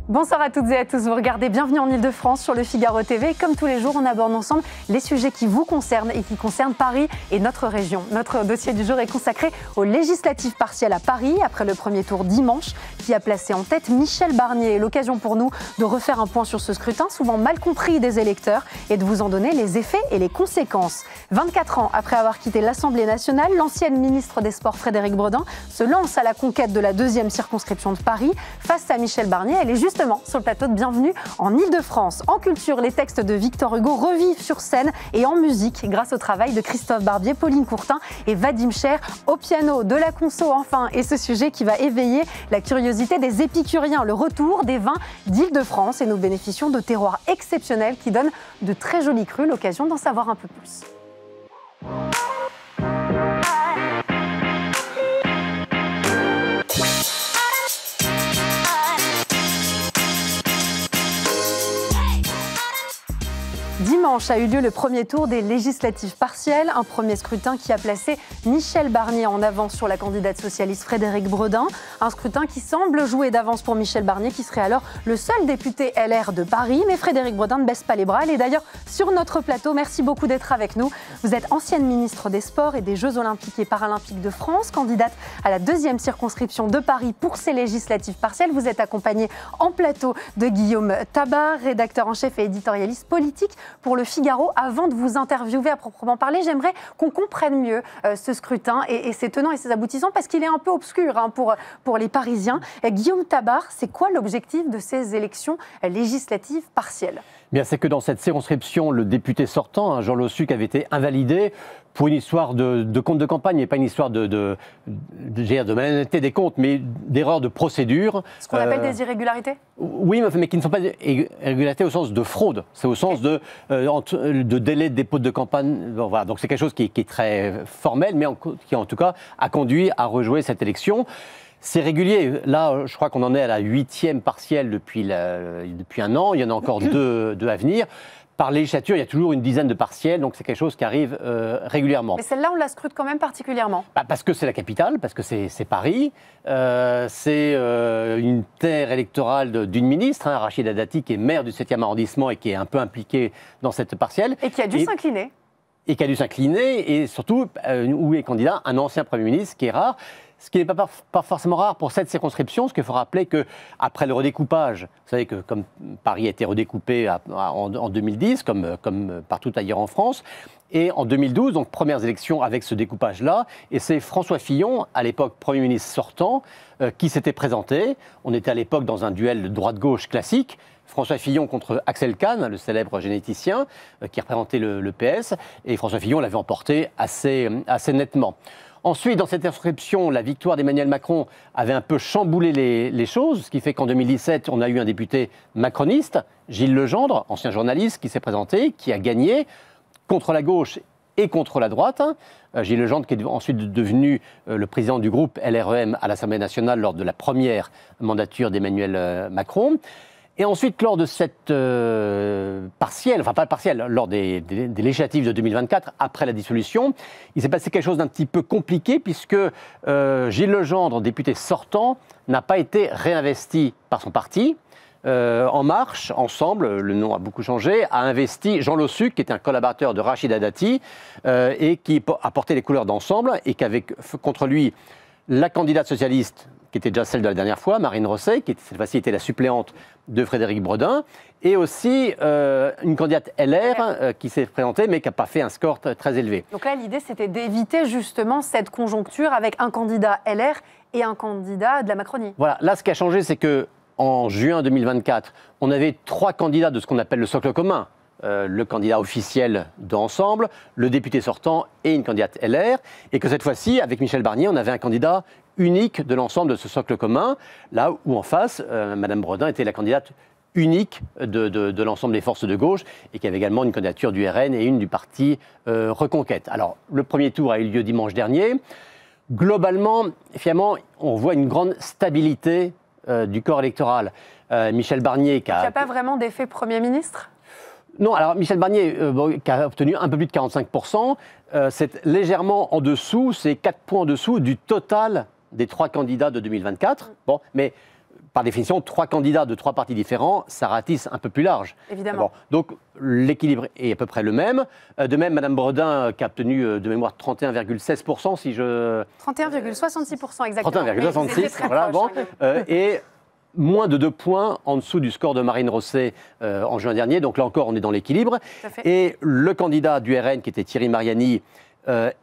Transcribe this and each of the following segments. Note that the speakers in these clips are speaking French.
Bonsoir à toutes et à tous, vous regardez Bienvenue en Ile-de-France sur le Figaro TV. Comme tous les jours, on aborde ensemble les sujets qui vous concernent et qui concernent Paris et notre région. Notre dossier du jour est consacré aux législatives partielles à Paris, après le premier tour dimanche, qui a placé en tête Michel Barnier. L'occasion pour nous de refaire un point sur ce scrutin, souvent mal compris des électeurs, et de vous en donner les effets et les conséquences. 24 ans après avoir quitté l'Assemblée nationale, l'ancienne ministre des Sports Frédérique Bredin se lance à la conquête de la deuxième circonscription de Paris. Face à Michel Barnier, elle est justement sur le plateau de Bienvenue en Ile-de-France. En culture, les textes de Victor Hugo revivent sur scène et en musique grâce au travail de Christophe Barbier, Pauline Courtin et Vadim Cher au piano, de la conso enfin, et ce sujet qui va éveiller la curiosité des épicuriens, le retour des vins d'Ile-de-France, et nous bénéficions de terroirs exceptionnels qui donnent de très jolis crus, l'occasion d'en savoir un peu plus. Dimanche a eu lieu le premier tour des législatives partielles, un premier scrutin qui a placé Michel Barnier en avance sur la candidate socialiste Frédérique Bredin. Un scrutin qui semble jouer d'avance pour Michel Barnier, qui serait alors le seul député LR de Paris. Mais Frédérique Bredin ne baisse pas les bras. Elle est d'ailleurs sur notre plateau. Merci beaucoup d'être avec nous. Vous êtes ancienne ministre des Sports et des Jeux Olympiques et Paralympiques de France, candidate à la deuxième circonscription de Paris pour ces législatives partielles. Vous êtes accompagnée en plateau de Guillaume Tabar, rédacteur en chef et éditorialiste politique pour Le Figaro. Avant de vous interviewer à proprement parler, j'aimerais qu'on comprenne mieux ce scrutin et ses tenants et ses aboutissants, parce qu'il est un peu obscur pour les Parisiens. Guillaume Tabar, c'est quoi l'objectif de ces élections législatives partielles ? Bien, c'est que dans cette circonscription, le député sortant, Jean Lossuc, avait été invalidé pour une histoire de compte de campagne, et pas une histoire de malhonnêteté des comptes, mais d'erreur de procédure. Ce qu'on appelle des irrégularités ? Oui, mais qui ne sont pas des irrégularités au sens de fraude. C'est au sens de délai de dépôt de campagne. Bon, voilà. Donc c'est quelque chose qui est très formel, mais qui en tout cas a conduit à rejouer cette élection. C'est régulier. Là, je crois qu'on en est à la 8e partielle depuis un an. Il y en a encore deux à venir. Par législature, il y a toujours une dizaine de partiels, donc c'est quelque chose qui arrive régulièrement. Mais celle-là, on la scrute quand même particulièrement. Parce que c'est la capitale, parce que c'est Paris. C'est une terre électorale d'une ministre, Rachida Dati, qui est maire du 7e arrondissement et qui est un peu impliquée dans cette partielle. Et qui a dû s'incliner. Et qui a dû s'incliner, et surtout, où est candidat un ancien Premier ministre, ce qui est rare. Ce qui n'est pas forcément rare pour cette circonscription, parce qu'il faut rappeler qu'après le redécoupage, vous savez que comme Paris a été redécoupé en 2010, comme partout ailleurs en France, et en 2012, donc premières élections avec ce découpage-là, et c'est François Fillon, à l'époque Premier ministre sortant, qui s'était présenté. On était à l'époque dans un duel droite-gauche classique. François Fillon contre Axel Kahn, le célèbre généticien, qui représentait le PS, et François Fillon l'avait emporté assez nettement. Ensuite, dans cette inscription, la victoire d'Emmanuel Macron avait un peu chamboulé les choses, ce qui fait qu'en 2017, on a eu un député macroniste, Gilles Legendre, ancien journaliste, qui s'est présenté, qui a gagné contre la gauche et contre la droite. Gilles Legendre, qui est ensuite devenu le président du groupe LREM à l'Assemblée nationale lors de la première mandature d'Emmanuel Macron. Et ensuite, lors de cette partielle, enfin pas partielle, lors des législatives de 2024, après la dissolution, il s'est passé quelque chose d'un petit peu compliqué, puisque Gilles Legendre, député sortant, n'a pas été réinvesti par son parti. En Marche, Ensemble, le nom a beaucoup changé, a investi Jean Lossuc, qui était un collaborateur de Rachida Dati, et qui a porté les couleurs d'Ensemble, et qui avait contre lui la candidate socialiste, qui était déjà celle de la dernière fois, Marine Rosset, qui cette fois-ci était la suppléante de Frédérique Bredin, et aussi une candidate LR qui s'est présentée, mais qui n'a pas fait un score très élevé. Donc là, l'idée, c'était d'éviter justement cette conjoncture avec un candidat LR et un candidat de la Macronie. Voilà, là, ce qui a changé, c'est qu'en juin 2024, on avait 3 candidats de ce qu'on appelle le socle commun. Le candidat officiel d'Ensemble, le député sortant et une candidate LR, et que cette fois-ci, avec Michel Barnier, on avait un candidat unique de l'ensemble de ce socle commun, là où en face, Madame Bredin était la candidate unique de l'ensemble des forces de gauche, et qui avait également une candidature du RN et une du parti Reconquête. Alors, le premier tour a eu lieu dimanche dernier. Globalement, finalement, on voit une grande stabilité du corps électoral. Michel Barnier qui a... Il n'y a pas vraiment d'effet Premier ministre ? Non, alors Michel Barnier, qui a obtenu un peu plus de 45%, c'est légèrement en dessous, c'est 4 points en dessous du total des 3 candidats de 2024. Bon, mais par définition, 3 candidats de 3 partis différents, ça ratisse un peu plus large. Évidemment. Bon, donc l'équilibre est à peu près le même. De même, Mme Bredin, qui a obtenu de mémoire 31,16%, si je... 31,66% exactement. 31,66%, voilà, bon. Et moins de 2 points en dessous du score de Marine Rosset en juin dernier. Donc là encore, on est dans l'équilibre. Et le candidat du RN, qui était Thierry Mariani,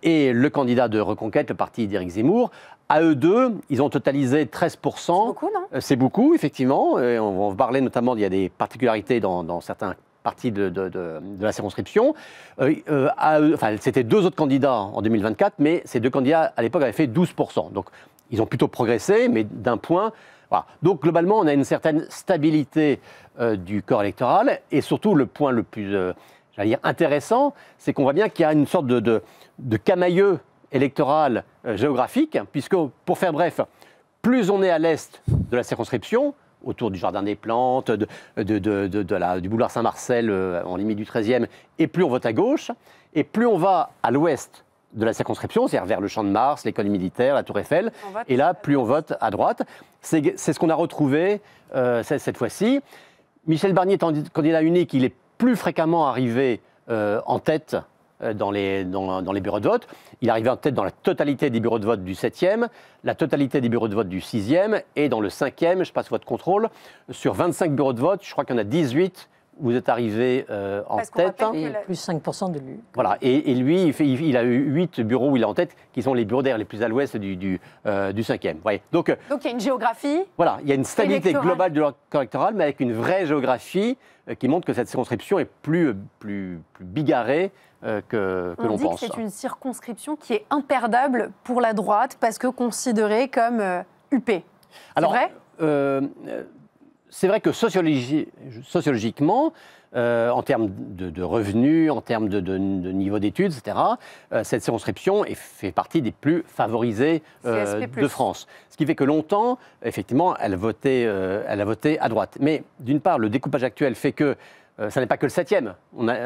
et le candidat de Reconquête, le parti d'Éric Zemmour, à eux deux, ils ont totalisé 13%. C'est beaucoup, non? C'est beaucoup, effectivement. On va parler notamment, il y a des particularités dans certains parties de la circonscription. C'était 2 autres candidats en 2024, mais ces 2 candidats, à l'époque, avaient fait 12%. Donc, ils ont plutôt progressé, mais d'un point. Voilà. Donc, globalement, on a une certaine stabilité du corps électoral. Et surtout, le point le plus intéressant, c'est qu'on voit bien qu'il y a une sorte de camailleux électoral géographique, puisque, pour faire bref, plus on est à l'est de la circonscription, autour du Jardin des Plantes, du boulevard Saint-Marcel, en limite du 13e, et plus on vote à gauche, et plus on va à l'ouest de la circonscription, c'est-à-dire vers le Champ de Mars, l'école militaire, la Tour Eiffel, et là, plus on vote à droite. C'est ce qu'on a retrouvé cette fois-ci. Michel Barnier étant candidat unique, il est plus fréquemment arrivé en tête dans les bureaux de vote. Il est arrivé en tête dans la totalité des bureaux de vote du 7e, la totalité des bureaux de vote du 6e, et dans le 5e, je passe votre contrôle, sur 25 bureaux de vote, je crois qu'il y en a 18 où vous êtes arrivé en tête. Et plus 5% de lui. Voilà, et lui, il a eu 8 bureaux où il est en tête, qui sont les bureaux d'air les plus à l'ouest du 5e. Ouais. Donc il y a une géographie. Voilà, il y a une stabilité globale du corps électoral, mais avec une vraie géographie qui montre que cette circonscription est plus bigarrée que l'on pense. On dit que c'est une circonscription qui est imperdable pour la droite parce que considérée comme UP. C'est vrai ? C'est vrai que sociologiquement, en termes de revenus, en termes de niveau d'études, etc., cette circonscription fait partie des plus favorisées de France. Ce qui fait que longtemps, effectivement, elle a voté à droite. Mais d'une part, le découpage actuel fait que ça n'est pas que le 7e.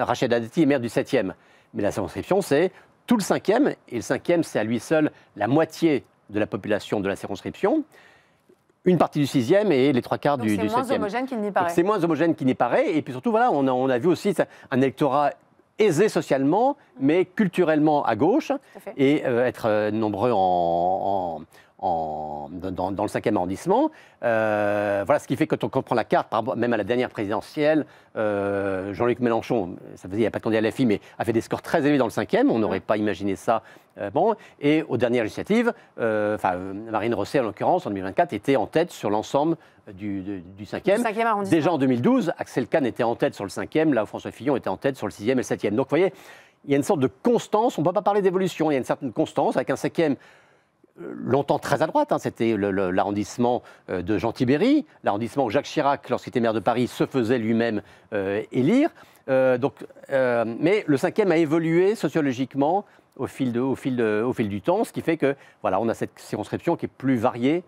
Rachid Dati est maire du 7e. Mais la circonscription, c'est tout le 5e. Et le 5e, c'est à lui seul la moitié de la population de la circonscription. Une partie du 6e et les 3/4 du 7e. C'est moins homogène qu'il n'y paraît. C'est moins homogène qu'il n'y paraît. Et puis surtout, voilà, on a vu aussi un électorat aisé socialement, mais culturellement à gauche, et être nombreux dans le 5e arrondissement. Voilà ce qui fait que quand on prend la carte, même à la dernière présidentielle, Jean-Luc Mélenchon, ça faisait, il n'y a pas de candidat à LFI, mais a fait des scores très élevés dans le 5e. On n'aurait pas imaginé ça. Et aux dernières législatives, Marine Rosset, en l'occurrence, en 2024, était en tête sur l'ensemble du 5e. Déjà en 2012, Axel Kahn était en tête sur le 5e, là où François Fillon était en tête sur le 6e et le 7e. Donc vous voyez, il y a une sorte de constance. On ne peut pas parler d'évolution. Il y a une certaine constance avec un 5e longtemps très à droite, c'était l'arrondissement de Jean Tibéry, l'arrondissement où Jacques Chirac, lorsqu'il était maire de Paris, se faisait lui-même élire. Mais le 5e a évolué sociologiquement au fil du temps, ce qui fait que voilà, on a cette circonscription qui est plus variée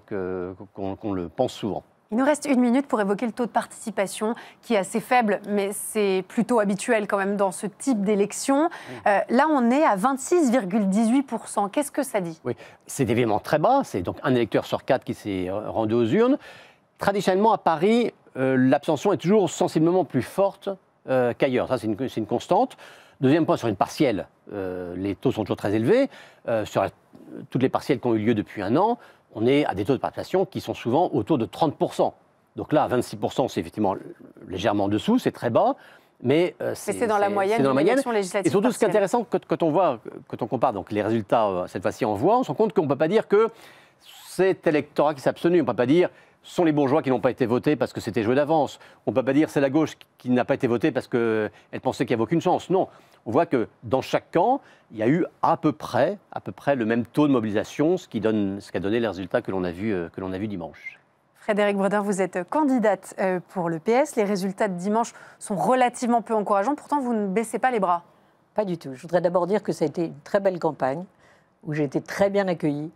qu'on le pense souvent. Il nous reste 1 minute pour évoquer le taux de participation qui est assez faible, mais c'est plutôt habituel quand même dans ce type d'élection. Là, on est à 26,18%. Qu'est-ce que ça dit? Oui, c'est évidemment très bas. C'est donc un électeur sur 4 qui s'est rendu aux urnes. Traditionnellement, à Paris, l'abstention est toujours sensiblement plus forte qu'ailleurs. Ça, c'est une constante. Deuxième point, sur une partielle, les taux sont toujours très élevés. Sur toutes les partielles qui ont eu lieu depuis 1 an, on est à des taux de participation qui sont souvent autour de 30%. Donc là, à 26%, c'est effectivement légèrement en dessous, c'est très bas, mais c'est dans la moyenne d'une élection législative. Et surtout, ce qui est intéressant, quand on compare donc, les résultats, cette fois-ci en voix, on se rend compte qu'on ne peut pas dire que c'est électorat qui s'est abstenu. On ne peut pas dire ce sont les bourgeois qui n'ont pas été votés parce que c'était joué d'avance. On ne peut pas dire c'est la gauche qui n'a pas été votée parce qu'elle pensait qu'il n'y avait aucune chance. Non, on voit que dans chaque camp, il y a eu à peu près le même taux de mobilisation, ce qui a donné les résultats que l'on a vus dimanche. Frédérique Bredin, vous êtes candidate pour le PS. Les résultats de dimanche sont relativement peu encourageants. Pourtant, vous ne baissez pas les bras. Pas du tout. Je voudrais d'abord dire que ça a été une très belle campagne, où j'ai été très bien accueillie.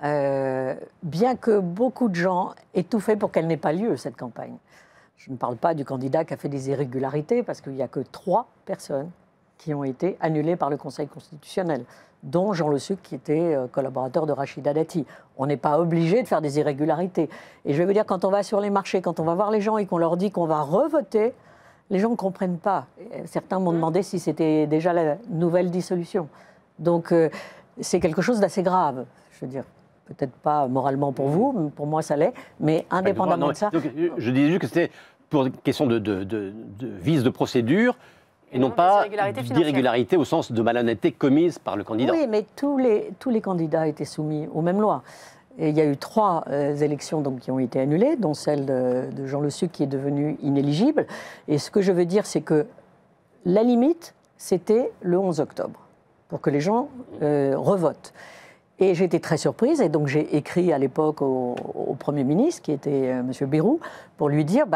Bien que beaucoup de gens aient tout fait pour qu'elle n'ait pas lieu, cette campagne. Je ne parle pas du candidat qui a fait des irrégularités, parce qu'il n'y a que 3 personnes qui ont été annulés par le Conseil constitutionnel, dont Jean Le Suc, qui était collaborateur de Rachida Dati. On n'est pas obligé de faire des irrégularités. Et je vais vous dire, quand on va sur les marchés, quand on va voir les gens et qu'on leur dit qu'on va revoter, les gens ne comprennent pas. Certains m'ont demandé si c'était déjà la nouvelle dissolution. Donc, c'est quelque chose d'assez grave. Je veux dire, peut-être pas moralement pour vous, pour moi ça l'est, mais indépendamment de ça... Donc, je disais juste que c'était pour une question de vice de procédure, et non pas d'irrégularité au sens de malhonnêteté commise par le candidat. Oui, mais tous les candidats étaient soumis aux mêmes lois. Et il y a eu 3 élections donc, qui ont été annulées, dont celle de Jean Le Suc qui est devenu inéligible. Et ce que je veux dire, c'est que la limite, c'était le 11 octobre, pour que les gens revotent. Et j'ai été très surprise, et donc j'ai écrit à l'époque au Premier ministre, qui était M. Bayrou, pour lui dire...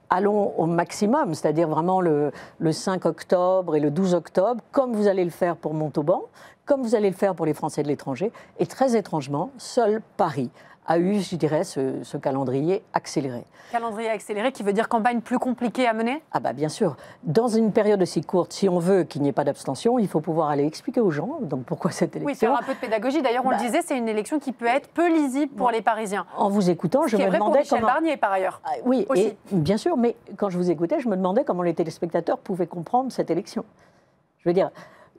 allons au maximum, c'est-à-dire vraiment le 5 octobre et le 12 octobre, comme vous allez le faire pour Montauban, comme vous allez le faire pour les Français de l'étranger. Et très étrangement, seul Paris a eu, je dirais, ce calendrier accéléré. Calendrier accéléré qui veut dire campagne plus compliquée à mener ? Ah bah bien sûr. Dans une période aussi courte, si on veut qu'il n'y ait pas d'abstention, il faut pouvoir aller expliquer aux gens donc pourquoi cette élection... Oui, faire un peu de pédagogie. D'ailleurs, on le disait, c'est une élection qui peut être peu lisible pour les Parisiens. En vous écoutant, je me demandais pour Michel Barnier, par ailleurs. Ah, oui, et, bien sûr, mais quand je vous écoutais, je me demandais comment les téléspectateurs pouvaient comprendre cette élection. Je veux dire...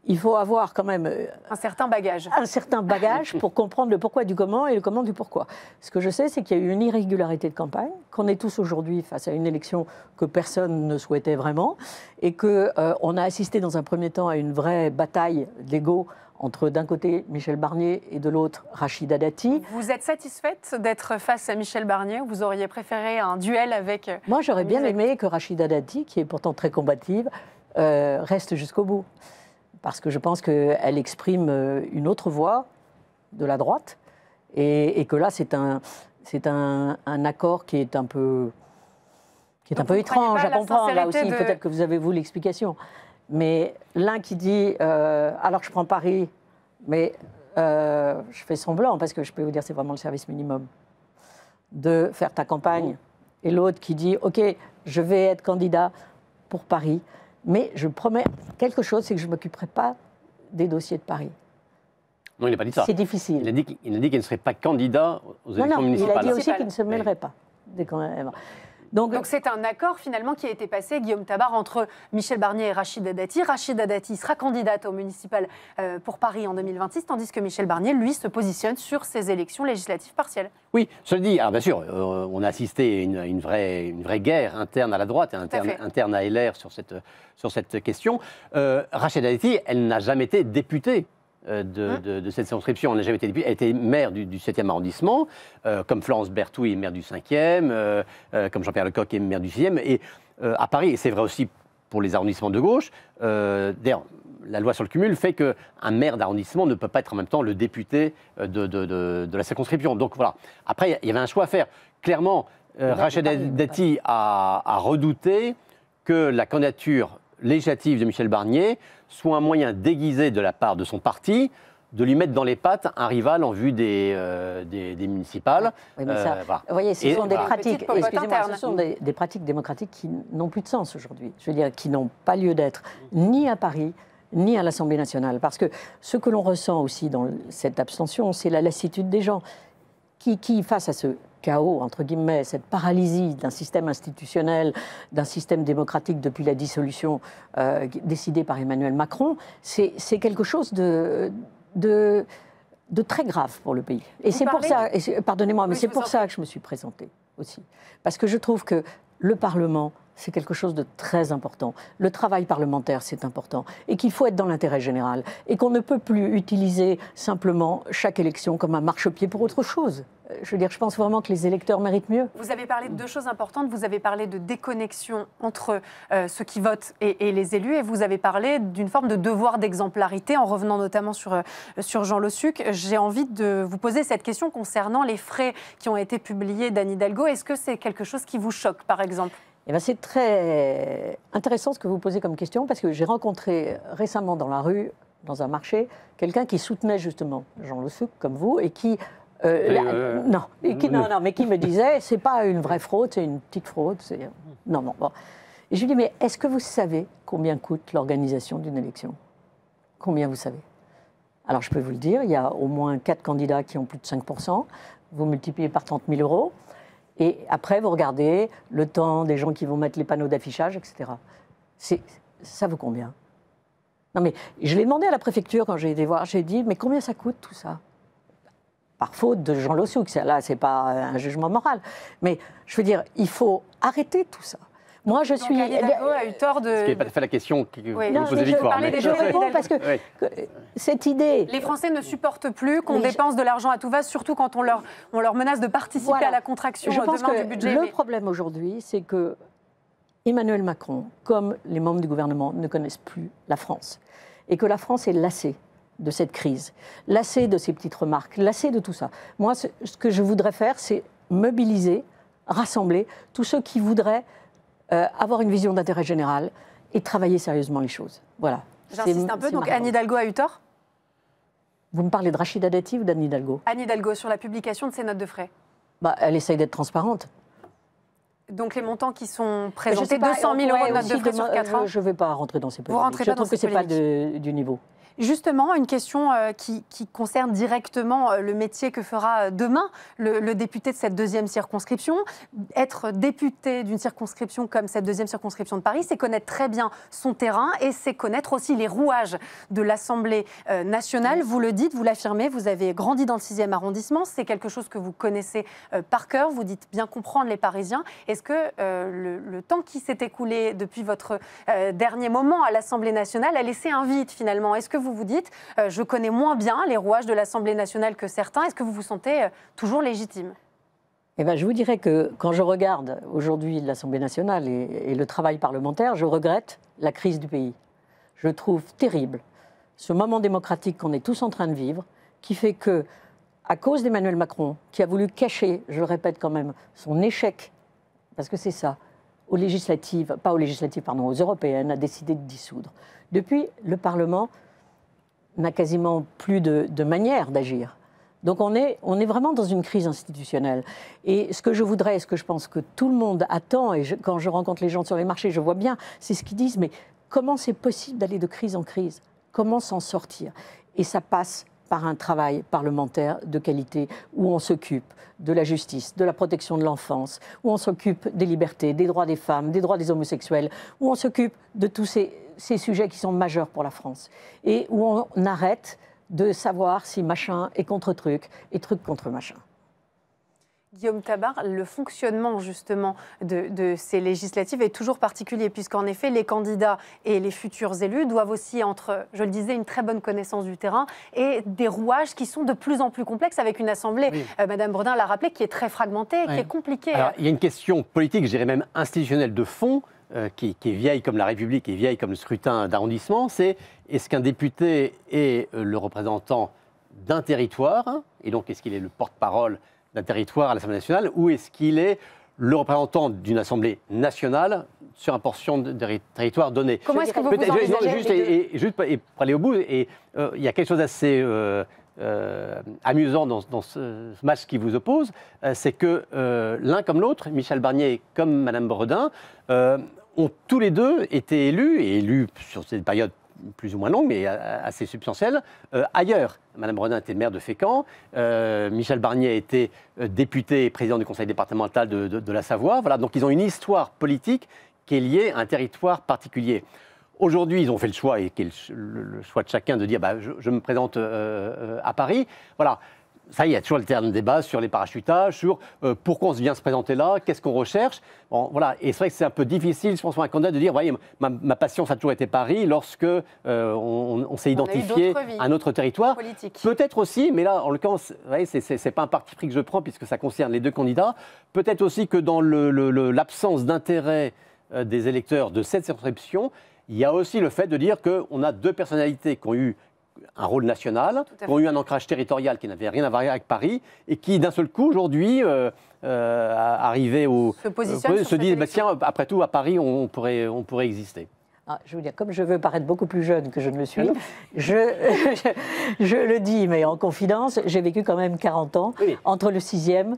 Il faut avoir quand même... un certain bagage. Un certain bagage pour comprendre le pourquoi du comment et le comment du pourquoi. Ce que je sais, c'est qu'il y a eu une irrégularité de campagne, qu'on est tous aujourd'hui face à une élection que personne ne souhaitait vraiment, et qu'on a assisté dans un premier temps à une vraie bataille d'ego entre d'un côté Michel Barnier et de l'autre Rachida Dati. Vous êtes satisfaite d'être face à Michel Barnier ou vous auriez préféré un duel avec... Moi, j'aurais bien aimé que Rachida Dati, qui est pourtant très combative, reste jusqu'au bout. Parce que je pense qu'elle exprime une autre voix de la droite, et que là, c'est un accord qui est un peu étrange à comprendre. Là aussi, peut-être que vous avez, vous, l'explication. Mais l'un qui dit alors je prends Paris, mais je fais semblant, parce que je peux vous dire, c'est vraiment le service minimum, de faire ta campagne. Et l'autre qui dit ok, je vais être candidat pour Paris. Mais je promets quelque chose, c'est que je ne m'occuperai pas des dossiers de Paris. Non, il n'a pas dit ça. C'est difficile. Il a dit qu'il ne serait pas candidat aux élections municipales. Il a dit aussi qu'il ne se mêlerait pas. Donc c'est un accord finalement qui a été passé, Guillaume Tabar, entre Michel Barnier et Rachida Dati. Rachida Dati sera candidate au municipal pour Paris en 2026, tandis que Michel Barnier, lui, se positionne sur ces élections législatives partielles. Oui, cela dit, alors bien sûr, on a assisté à une vraie guerre interne à la droite et interne à LR sur cette question. Rachida Dati, elle n'a jamais été députée de cette circonscription. Elle n'a jamais été députée. Elle était maire du 7e arrondissement, comme Florence Berthoud est maire du 5e, comme Jean-Pierre Lecoq est maire du 6e. Et à Paris, et c'est vrai aussi pour les arrondissements de gauche, d'ailleurs, la loi sur le cumul fait qu'un maire d'arrondissement ne peut pas être en même temps le député de la circonscription. Donc voilà. Après, il y avait un choix à faire. Clairement, Rachida Dati a redouté que la candidature législative de Michel Barnier soit un moyen déguisé de la part de son parti de lui mettre dans les pattes un rival en vue des municipales. Oui, mais ça, voilà. Vous voyez, ce sont des pratiques, excusez-moi, ce sont des pratiques démocratiques qui n'ont plus de sens aujourd'hui. Je veux dire, qui n'ont pas lieu d'être ni à Paris, ni à l'Assemblée nationale. Parce que ce que l'on ressent aussi dans cette abstention, c'est la lassitude des gens qui face à ce chaos, entre guillemets, cette paralysie d'un système institutionnel, d'un système démocratique depuis la dissolution décidée par Emmanuel Macron, c'est quelque chose de très grave pour le pays. Et c'est pour ça, pardonnez-moi, mais c'est pour ça que je me suis présentée aussi. Parce que je trouve que le Parlement, c'est quelque chose de très important. Le travail parlementaire, c'est important. Et qu'il faut être dans l'intérêt général. Et qu'on ne peut plus utiliser simplement chaque élection comme un marchepied pour autre chose. Je veux dire, je pense vraiment que les électeurs méritent mieux. Vous avez parlé de deux choses importantes. Vous avez parlé de déconnexion entre ceux qui votent et les élus. Et vous avez parlé d'une forme de devoir d'exemplarité, en revenant notamment sur Jean Le Suc. J'ai envie de vous poser cette question concernant les frais qui ont été publiés d'Anne Hidalgo. Est-ce que c'est quelque chose qui vous choque, par exemple ? Eh bien, c'est très intéressant ce que vous posez comme question, parce que j'ai rencontré récemment dans la rue, dans un marché, quelqu'un qui soutenait justement Jean Le Suc, comme vous, et qui... mais qui me disait, c'est pas une vraie fraude, c'est une petite fraude. Non, bon. Et je lui dis, mais est-ce que vous savez combien coûte l'organisation d'une élection? Combien vous savez? Alors je peux vous le dire, il y a au moins 4 candidats qui ont plus de 5%. Vous multipliez par 30 000 €. Et après, vous regardez le temps des gens qui vont mettre les panneaux d'affichage, etc. Ça vaut combien? Non mais je l'ai demandé à la préfecture quand j'ai été voir. J'ai dit, mais combien ça coûte tout ça? Par faute de Jean Lossoux, là, c'est pas un jugement moral. Mais je veux dire, il faut arrêter tout ça. Moi, je suis. Anne Hidalgo a eu tort de. Ce qui n'est pas tout à fait la question que vous posez, Victoire. Je réponds parce que cette idée. Les Français ne supportent plus qu'on dépense de l'argent à tout va, surtout quand on leur menace de participer à la contraction demain du budget. Le problème aujourd'hui, c'est que Emmanuel Macron, comme les membres du gouvernement, ne connaissent plus la France. Et que la France est lassée de cette crise, lassée de ces petites remarques, lassée de tout ça. Moi, ce que je voudrais faire, c'est mobiliser, rassembler tous ceux qui voudraient avoir une vision d'intérêt général et travailler sérieusement les choses. Voilà. J'insiste un peu, donc Anne Hidalgo a eu tort? Vous me parlez de Rachida Dati ou d'Anne Hidalgo? Anne Hidalgo, sur la publication de ses notes de frais. Elle essaye d'être transparente. Donc les montants qui sont présentés, 200 000 € de notes de frais sur 4 ans. Je ne vais pas rentrer dans ces polémiques. Vous rentrez pas dans ces polémiques. Je trouve que ce n'est pas du niveau. Justement, une question qui concerne directement le métier que fera demain le député de cette deuxième circonscription. Être député d'une circonscription comme cette deuxième circonscription de Paris, c'est connaître très bien son terrain et c'est connaître aussi les rouages de l'Assemblée nationale. Vous le dites, vous l'affirmez, vous avez grandi dans le 6e arrondissement, c'est quelque chose que vous connaissez par cœur, vous dites bien comprendre les Parisiens. Est-ce que le temps qui s'est écoulé depuis votre dernier moment à l'Assemblée nationale a laissé un vide finalement? Est-ce que vous vous dites, je connais moins bien les rouages de l'Assemblée nationale que certains, est-ce que vous vous sentez toujours légitime? Eh ben, je vous dirais que quand je regarde aujourd'hui l'Assemblée nationale et le travail parlementaire, je regrette la crise du pays. Je trouve terrible ce moment démocratique qu'on est tous en train de vivre, qui fait que, à cause d'Emmanuel Macron, qui a voulu cacher, je le répète quand même, son échec, parce que c'est ça, aux législatives, pas aux législatives, pardon, aux européennes, a décidé de dissoudre. Depuis, le Parlement n'a quasiment plus de manière d'agir. Donc on est vraiment dans une crise institutionnelle. Et ce que je voudrais, ce que je pense que tout le monde attend, et quand je rencontre les gens sur les marchés, je vois bien, c'est ce qu'ils disent, mais comment c'est possible d'aller de crise en crise? Comment s'en sortir? Et ça passe par un travail parlementaire de qualité où on s'occupe de la justice, de la protection de l'enfance, où on s'occupe des libertés, des droits des femmes, des droits des homosexuels, où on s'occupe de tous ces sujets qui sont majeurs pour la France et où on arrête de savoir si machin est contre truc et truc contre machin. Guillaume Tabar, le fonctionnement justement de ces législatives est toujours particulier puisqu'en effet les candidats et les futurs élus doivent aussi entre, je le disais, une très bonne connaissance du terrain et des rouages qui sont de plus en plus complexes avec une assemblée, oui. Madame Bredin l'a rappelé, qui est très fragmentée, oui. Qui est compliquée. Alors, il y a une question politique, je dirais même institutionnelle de fond, qui est vieille comme la République et vieille comme le scrutin d'arrondissement, c'est est-ce qu'un député est le représentant d'un territoire, et donc est-ce qu'il est le porte-parole d'un territoire à l'Assemblée nationale, ou est-ce qu'il est le représentant d'une Assemblée nationale sur une portion de territoire donné? Comment est-ce que vous envisagez juste pour aller au bout, et il y a quelque chose d'assez amusant dans ce match qui vous oppose, c'est que l'un comme l'autre, Michel Barnier comme Madame Bredin, ont tous les deux été élus sur cette période plus ou moins longue, mais assez substantielle, ailleurs. Madame Bredin était maire de Fécamp, Michel Barnier a été député et président du conseil départemental de la Savoie. Voilà, donc ils ont une histoire politique qui est liée à un territoire particulier. Aujourd'hui, ils ont fait le choix, et qui est le choix de chacun, de dire bah, je me présente à Paris. Voilà. Ça, il y a toujours le terrain de débat sur les parachutages, sur pourquoi on vient se présenter là, qu'est-ce qu'on recherche. Bon, voilà. Et c'est vrai que c'est un peu difficile, je pense, pour un candidat de dire, voyez, ma passion, ça a toujours été Paris, lorsque on s'est identifié à notre territoire. Peut-être aussi, mais là, en l'occurrence, c'est pas un parti pris que je prends, puisque ça concerne les deux candidats. Peut-être aussi que dans l'absence d'intérêt des électeurs de cette circonscription, il y a aussi le fait de dire qu'on a deux personnalités qui ont eu un rôle national, qui ont eu un ancrage territorial qui n'avait rien à voir avec Paris, et qui, d'un seul coup, aujourd'hui, arrivés se disent, bah, tiens, après tout, à Paris, on pourrait exister. Ah, je veux dire, comme je veux paraître beaucoup plus jeune que je ne le suis, je le dis, mais en confidence, j'ai vécu quand même 40 ans entre le 6e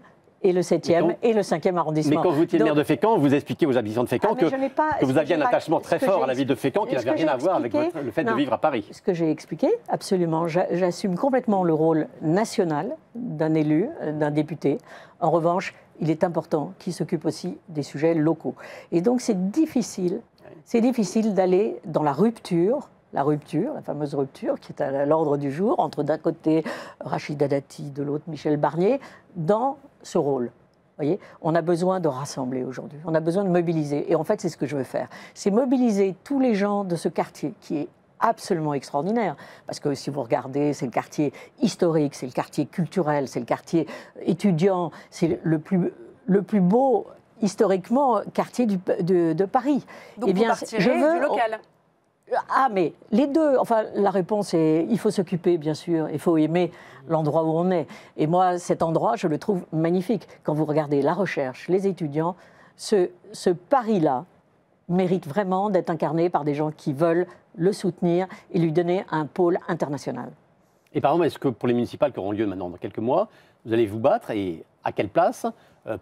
et le 7e et le 5e arrondissement. Mais quand vous étiez maire de Fécamp, vous expliquez aux habitants de Fécamp que vous aviez un attachement très fort à la ville de Fécamp qui n'avait rien à voir avec le fait de vivre à Paris. Ce que j'ai expliqué, absolument. J'assume complètement le rôle national d'un élu, d'un député. En revanche, il est important qu'il s'occupe aussi des sujets locaux. Et donc c'est difficile d'aller dans la fameuse rupture qui est à l'ordre du jour, entre d'un côté Rachida Dati, de l'autre Michel Barnier, dans ce rôle. Vous voyez, on a besoin de rassembler aujourd'hui, on a besoin de mobiliser. Et en fait, c'est ce que je veux faire. C'est mobiliser tous les gens de ce quartier qui est absolument extraordinaire. Parce que si vous regardez, c'est le quartier historique, c'est le quartier culturel, c'est le quartier étudiant, c'est le plus beau, historiquement, quartier de Paris. Donc vous partirez du local. Ah, mais les deux. Enfin, la réponse est, il faut s'occuper, bien sûr. Il faut aimer l'endroit où on est. Et moi, cet endroit, je le trouve magnifique. Quand vous regardez la recherche, les étudiants, ce Paris-là mérite vraiment d'être incarné par des gens qui veulent le soutenir et lui donner un pôle international. Et par exemple, est-ce que pour les municipales qui auront lieu maintenant dans quelques mois, vous allez vous battre et à quelle place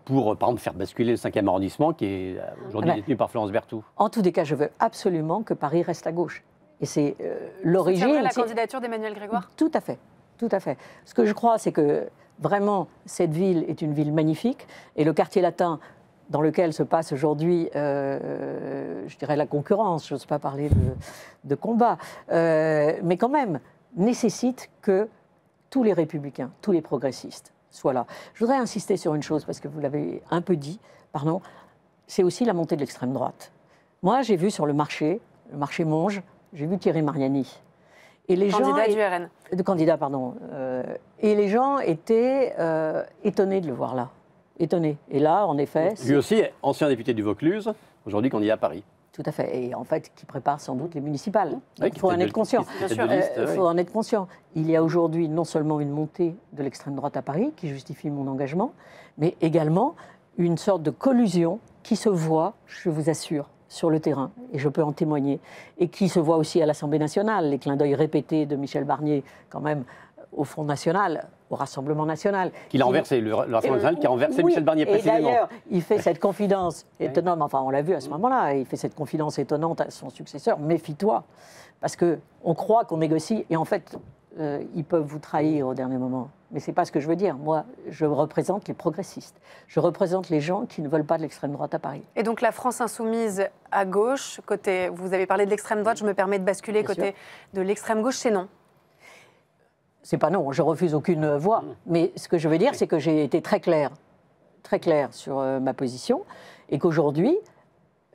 pour, par exemple, faire basculer le 5e arrondissement qui est aujourd'hui détenu par Florence Berthoud? En tous les cas, je veux absolument que Paris reste à gauche. Et c'est l'origine... Vous la candidature d'Emmanuel Grégoire? Tout à fait, tout à fait. Ce que je crois, c'est que vraiment, cette ville est une ville magnifique. Et le quartier latin, dans lequel se passe aujourd'hui, je dirais, la concurrence, je n'ose pas parler de combat, mais quand même, nécessite que tous les républicains, tous les progressistes soient là. Je voudrais insister sur une chose, parce que vous l'avez un peu dit, pardon, c'est aussi la montée de l'extrême droite. Moi, j'ai vu sur le marché Monge, j'ai vu Thierry Mariani. Et les candidat du RN. Candidat, pardon. Et les gens étaient étonnés de le voir là. Étonnés. Et là, en effet... Lui aussi, ancien député du Vaucluse, aujourd'hui candidat à Paris. Tout à fait. Et en fait, qui prépare sans doute les municipales. Il faut en être conscient. Il faut en être conscient. Il y a aujourd'hui non seulement une montée de l'extrême droite à Paris, qui justifie mon engagement, mais également une sorte de collusion qui se voit, je vous assure, sur le terrain, et je peux en témoigner, et qui se voit aussi à l'Assemblée nationale, les clins d'œil répétés de Michel Barnier, quand même, au Front national, au Rassemblement national. Qu'il a renversé, le Rassemblement national qui a renversé Michel Barnier précisément. Et d'ailleurs, il fait cette confidence étonnante, enfin on l'a vu à ce moment-là, il fait cette confidence étonnante à son successeur, méfie-toi, parce qu'on croit qu'on négocie, et en fait, ils peuvent vous trahir au dernier moment. Mais ce n'est pas ce que je veux dire. Moi, je représente les progressistes. Je représente les gens qui ne veulent pas de l'extrême droite à Paris. Et donc la France insoumise à gauche, côté, vous avez parlé de l'extrême droite, je me permets de basculer côté de l'extrême gauche, c'est non? C'est pas non, je refuse aucune voie. Mais ce que je veux dire, c'est que j'ai été très clair sur ma position, et qu'aujourd'hui,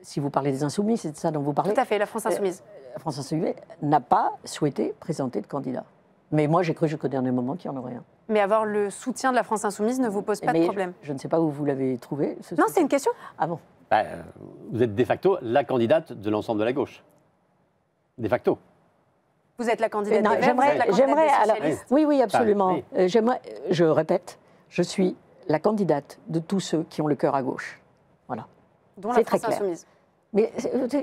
si vous parlez des Insoumis, c'est de ça dont vous parlez. Tout à fait, la France Insoumise. La France Insoumise n'a pas souhaité présenter de candidat. Mais moi, j'ai cru jusqu'au dernier moment qu'il n'y en aurait un. Mais avoir le soutien de la France Insoumise ne vous pose pas de problème? Je ne sais pas où vous l'avez trouvé. Non, c'est une question. Ah bon? Vous êtes de facto la candidate de l'ensemble de la gauche. De facto. Vous êtes la candidate des Verts, vous êtes la candidate des socialistes. Oui, absolument. Je répète, je suis la candidate de tous ceux qui ont le cœur à gauche. Voilà. Dont la France Insoumise. Mais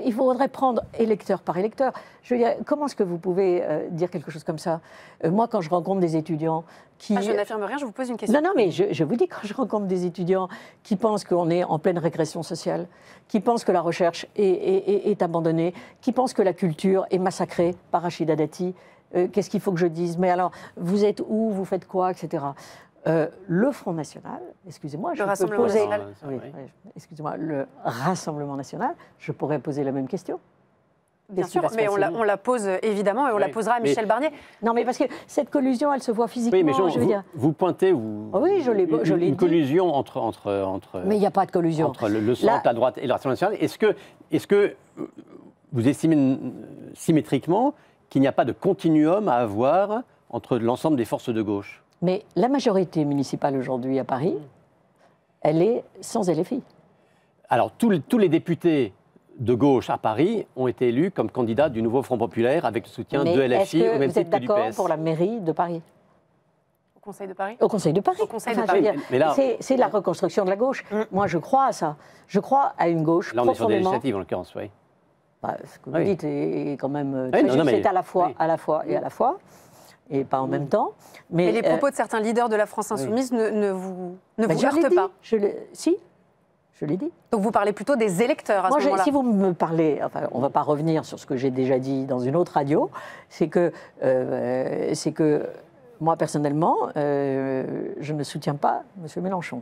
il faudrait prendre électeur par électeur. Je veux dire, comment est-ce que vous pouvez dire quelque chose comme ça? Moi, quand je rencontre des étudiants qui... je n'affirme rien, je vous pose une question. Non, mais je vous dis, quand je rencontre des étudiants qui pensent qu'on est en pleine régression sociale, qui pensent que la recherche est abandonnée, qui pensent que la culture est massacrée par Rachida Dati, qu'est-ce qu'il faut que je dise? Mais alors, vous êtes où? Vous faites quoi? Etc. Le Front National, excusez-moi, je peux poser... excusez-moi, le Rassemblement National, je pourrais poser la même question. Bien sûr, mais on la pose évidemment et on la posera à Michel Barnier. Non, mais parce que cette collusion, elle se voit physiquement. Oui, mais vous pointez une collusion entre... Mais il n'y a pas de collusion. Entre le centre, la droite et le Rassemblement National. Est-ce que vous estimez symétriquement qu'il n'y a pas de continuum à avoir entre l'ensemble des forces de gauche? Mais la majorité municipale aujourd'hui à Paris, elle est sans LFI. Alors, tous les députés de gauche à Paris ont été élus comme candidats du nouveau Front Populaire avec le soutien de LFI au même titre que du PS. Vous êtes d'accord pour la mairie de Paris? Au Conseil de Paris? Au Conseil de Paris. Au Conseil de Paris. C'est la reconstruction de la gauche. Moi, je crois à ça. Je crois à une gauche profondément... Là, on est sur des législatives, en l'occurrence, oui. Ce que vous dites est quand même... c'est à la fois, à la fois et à la fois. et pas en même temps. Mais les propos de certains leaders de la France Insoumise ne vous heurtent pas. Si, je l'ai dit. Donc vous parlez plutôt des électeurs à ce moment-là. Si vous me parlez, enfin, on ne va pas revenir sur ce que j'ai déjà dit dans une autre radio, c'est que moi, personnellement, je ne soutiens pas M. Mélenchon.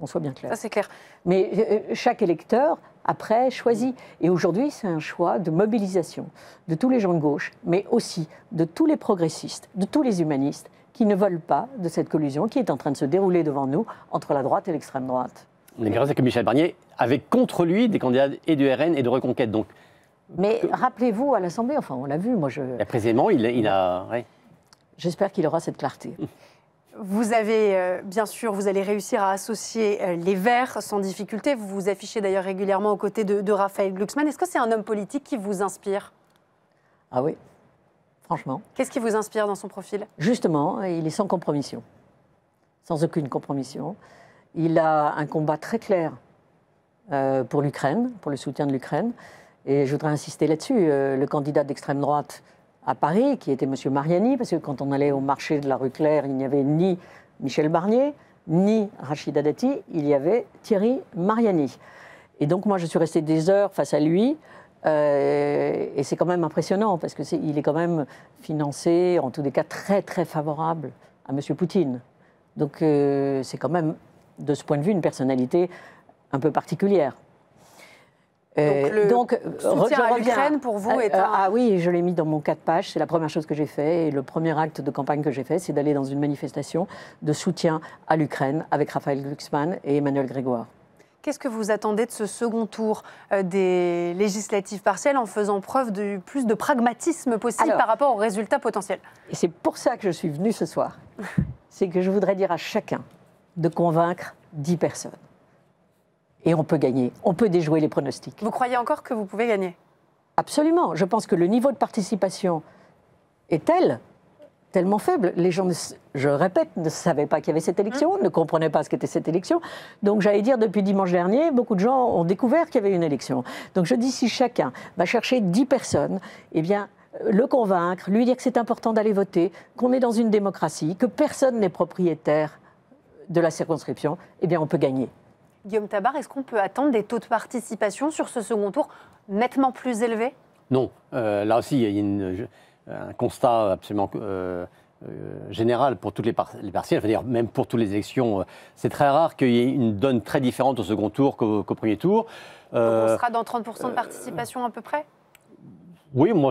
On soit bien clair. Ça, c'est clair. Mais chaque électeur, après, choisit. Et aujourd'hui, c'est un choix de mobilisation de tous les gens de gauche, mais aussi de tous les progressistes, de tous les humanistes qui ne veulent pas de cette collusion qui est en train de se dérouler devant nous entre la droite et l'extrême droite. On est grâce à que Michel Barnier avait contre lui des candidats et du RN et de Reconquête. Donc, mais rappelez-vous, à l'Assemblée, enfin, on l'a vu, moi je... Précisément, il a... Ouais. J'espère qu'il aura cette clarté. Vous avez, bien sûr, vous allez réussir à associer les Verts sans difficulté. Vous vous affichez d'ailleurs régulièrement aux côtés de Raphaël Glucksmann. Est-ce que c'est un homme politique qui vous inspire? Ah oui, franchement. Qu'est-ce qui vous inspire dans son profil? Justement, il est sans compromission, sans aucune compromission. Il a un combat très clair pour l'Ukraine, pour le soutien de l'Ukraine. Et je voudrais insister là-dessus. Le candidat d'extrême droite à Paris, qui était M. Mariani, parce que quand on allait au marché de la rue Claire, il n'y avait ni Michel Barnier, ni Rachida Dati, il y avait Thierry Mariani. Et donc moi, je suis restée des heures face à lui, et c'est quand même impressionnant, parce qu'il est quand même financé, en tous les cas, très très favorable à M. Poutine. Donc c'est quand même, de ce point de vue, une personnalité un peu particulière. Donc le soutien à l'Ukraine, pour vous, est un... Ah oui, je l'ai mis dans mon 4 pages, c'est la première chose que j'ai fait. Et le premier acte de campagne que j'ai fait, c'est d'aller dans une manifestation de soutien à l'Ukraine avec Raphaël Glucksmann et Emmanuel Grégoire. Qu'est-ce que vous attendez de ce second tour des législatives partielles en faisant preuve du plus de pragmatisme possible par rapport aux résultats potentiels? Et c'est pour ça que je suis venue ce soir. C'est que je voudrais dire à chacun de convaincre 10 personnes. Et on peut gagner, on peut déjouer les pronostics. Vous croyez encore que vous pouvez gagner? Absolument. Je pense que le niveau de participation est tellement faible. Les gens, je répète, ne savaient pas qu'il y avait cette élection, ne comprenaient pas ce qu'était cette élection. Donc j'allais dire, depuis dimanche dernier, beaucoup de gens ont découvert qu'il y avait une élection. Donc je dis, si chacun va chercher 10 personnes, eh bien, le convaincre, lui dire que c'est important d'aller voter, qu'on est dans une démocratie, que personne n'est propriétaire de la circonscription, eh bien on peut gagner. Guillaume Tabar, est-ce qu'on peut attendre des taux de participation sur ce second tour nettement plus élevés? Non. Là aussi, il y a un constat absolument général pour toutes les partielles, c'est-à-dire même pour toutes les élections. C'est très rare qu'il y ait une donne très différente au second tour qu'au premier tour. On sera dans 30% de participation à peu près? Oui, moi,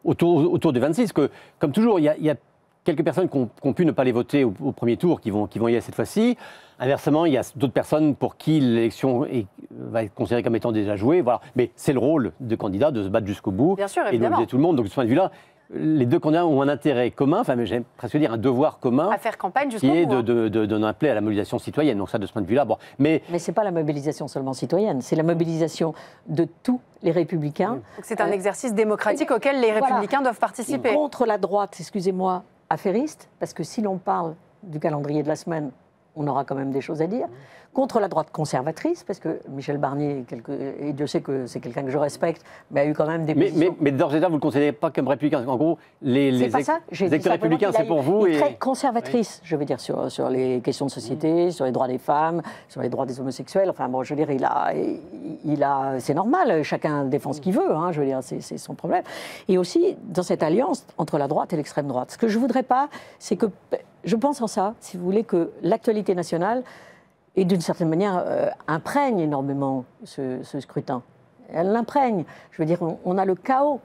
autour de 26. Que, comme toujours, il y a quelques personnes qui ont pu ne pas aller voter au premier tour, qui vont y aller cette fois-ci. Inversement, il y a d'autres personnes pour qui l'élection va être considérée comme étant déjà jouée. Voilà. Mais c'est le rôle de candidat de se battre jusqu'au bout. Bien sûr, et de mobiliser tout le monde. Donc, de ce point de vue-là, les deux candidats ont un intérêt commun, enfin, j'aime presque dire un devoir commun, à faire campagne jusqu'au bout, qui est de appeler à la mobilisation citoyenne. Donc ça, de ce point de vue-là, bon. Mais ce n'est pas la mobilisation seulement citoyenne, c'est la mobilisation de tous les républicains. C'est un exercice démocratique auquel les républicains doivent participer. Contre la droite, excusez-moi, affairiste, parce que si l'on parle du calendrier de la semaine, on aura quand même des choses à dire. Contre la droite conservatrice, parce que Michel Barnier, et Dieu sait que c'est quelqu'un que je respecte, mais a eu quand même des positions... Mais d'ores et déjà, vous ne le considérez pas comme républicain. En gros, les électeurs républicains, c'est pour vous. Il est très conservatrice, je veux dire, sur les questions de société, sur les droits des femmes, sur les droits des homosexuels. Enfin bon, je veux dire, c'est normal, chacun défend ce qu'il veut, hein, je veux dire, c'est son problème. Et aussi, dans cette alliance entre la droite et l'extrême droite, ce que je ne voudrais pas, c'est que... Je pense en ça, si vous voulez, que l'actualité nationale, et d'une certaine manière, imprègne énormément ce scrutin. Elle l'imprègne. Je veux dire, on a le chaos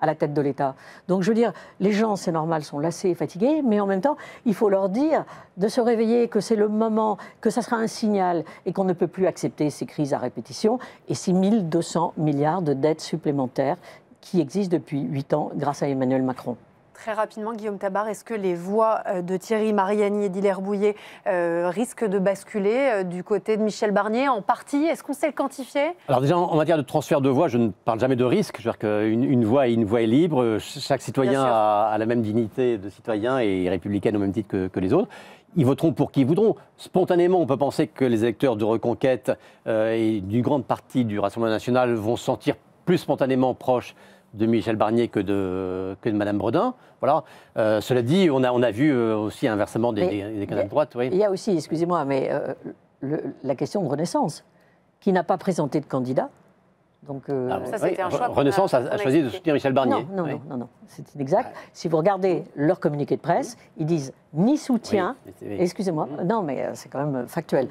à la tête de l'État. Donc, je veux dire, les gens, c'est normal, sont lassés et fatigués, mais en même temps, il faut leur dire de se réveiller, que c'est le moment, que ça sera un signal, et qu'on ne peut plus accepter ces crises à répétition, et ces 1 200 milliards de dettes supplémentaires qui existent depuis 8 ans grâce à Emmanuel Macron. Très rapidement, Guillaume Tabar, est-ce que les voix de Thierry Mariani et d'Hilaire Bouillet risquent de basculer du côté de Michel Barnier en partie? Est-ce qu'on sait le quantifier? Alors déjà, en matière de transfert de voix, je ne parle jamais de risque. Je veux dire qu'une voix est libre. Chaque citoyen a la même dignité de citoyen et est républicaine au même titre que les autres. Ils voteront pour qui ils voudront. Spontanément, on peut penser que les électeurs de Reconquête et d'une grande partie du Rassemblement national vont se sentir plus spontanément proches de Michel Barnier que de Mme Bredin. Voilà. Cela dit, on a vu aussi inversement des candidats de droite. Oui. Il y a aussi, excusez-moi, mais la question de Renaissance, qui n'a pas présenté de candidat. Donc, ça, c'était un choix. Renaissance a choisi de soutenir Michel Barnier. Non, c'est inexact. Si vous regardez leur communiqué de presse, ils disent ni soutien, excusez-moi, non mais c'est quand même factuel,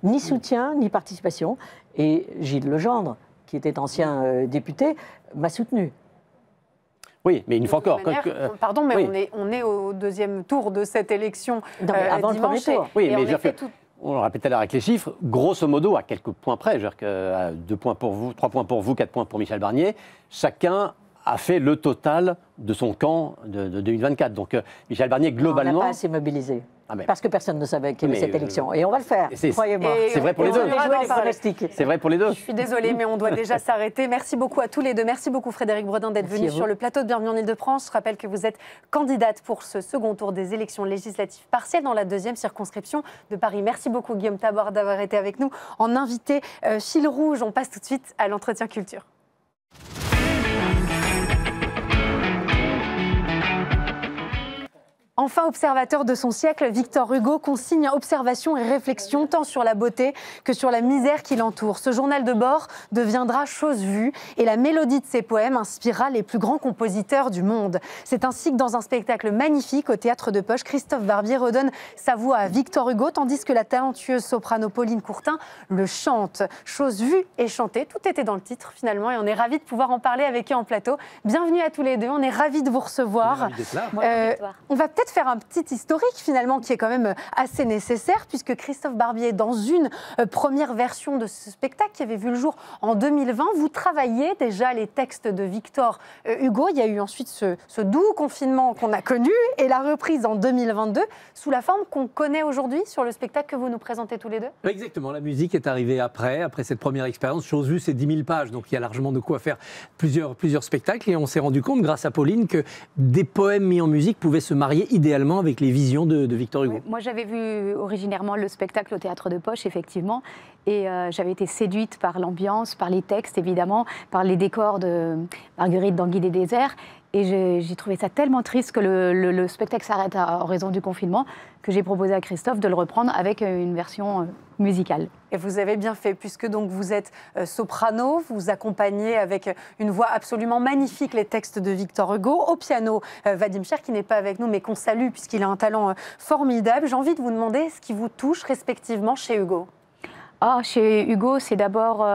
ni soutien, ni participation. Et Gilles Legendre, qui était ancien député, m'a soutenu. Oui, mais une fois encore. Pardon, mais on est au deuxième tour de cette élection avant dimanche. Le premier tour. Oui, mais on le répète tout à l'heure avec les chiffres, grosso modo, à quelques points près, genre que 2 points pour vous, 3 points pour vous, 4 points pour Michel Barnier, chacun a fait le total de son camp de 2024. Donc Michel Barnier, globalement... On n'a pas assez mobilisé. Parce que personne ne savait qu'il y avait cette élection. Et on va le faire, croyez-moi. C'est vrai pour les deux. C'est vrai pour les deux. Je suis désolée, mais on doit déjà s'arrêter. Merci beaucoup à tous les deux. Merci beaucoup Frédéric Bredin d'être venu sur le plateau de Bienvenue en Ile-de-France. Je rappelle que vous êtes candidate pour ce second tour des élections législatives partielles dans la 2e circonscription de Paris. Merci beaucoup Guillaume Tabor d'avoir été avec nous en invité fil rouge. On passe tout de suite à l'entretien culture. Enfin, observateur de son siècle, Victor Hugo consigne observation et réflexion tant sur la beauté que sur la misère qui l'entoure. Ce journal de bord deviendra chose vue et la mélodie de ses poèmes inspirera les plus grands compositeurs du monde. C'est ainsi que dans un spectacle magnifique au Théâtre de Poche, Christophe Barbier redonne sa voix à Victor Hugo tandis que la talentueuse soprano Pauline Courtin le chante. Chose vue et chantée, tout était dans le titre finalement et on est ravis de pouvoir en parler avec eux en plateau. Bienvenue à tous les deux, on est ravis de vous recevoir. On va peut-être faire un petit historique finalement qui est quand même assez nécessaire puisque Christophe Barbier, dans une première version de ce spectacle qui avait vu le jour en 2020, vous travailliez déjà les textes de Victor Hugo. Il y a eu ensuite ce doux confinement qu'on a connu et la reprise en 2022 sous la forme qu'on connaît aujourd'hui sur le spectacle que vous nous présentez tous les deux. Exactement, la musique est arrivée après cette première expérience. Chose vue, c'est 10 000 pages, donc il y a largement de quoi faire plusieurs spectacles et on s'est rendu compte grâce à Pauline que des poèmes mis en musique pouvaient se marier idéalement avec les visions de Victor Hugo. Oui, moi, j'avais vu originairement le spectacle au Théâtre de Poche, effectivement, et j'avais été séduite par l'ambiance, par les textes, évidemment, par les décors de Marguerite d'Anguille des Déserts. Et j'ai trouvé ça tellement triste que le spectacle s'arrête en raison du confinement que j'ai proposé à Christophe de le reprendre avec une version musicale. Et vous avez bien fait, puisque donc vous êtes soprano, vous accompagnez avec une voix absolument magnifique les textes de Victor Hugo. Au piano, Vadim Cher, qui n'est pas avec nous, mais qu'on salue puisqu'il a un talent formidable. J'ai envie de vous demander ce qui vous touche respectivement chez Hugo. Chez Hugo, c'est d'abord...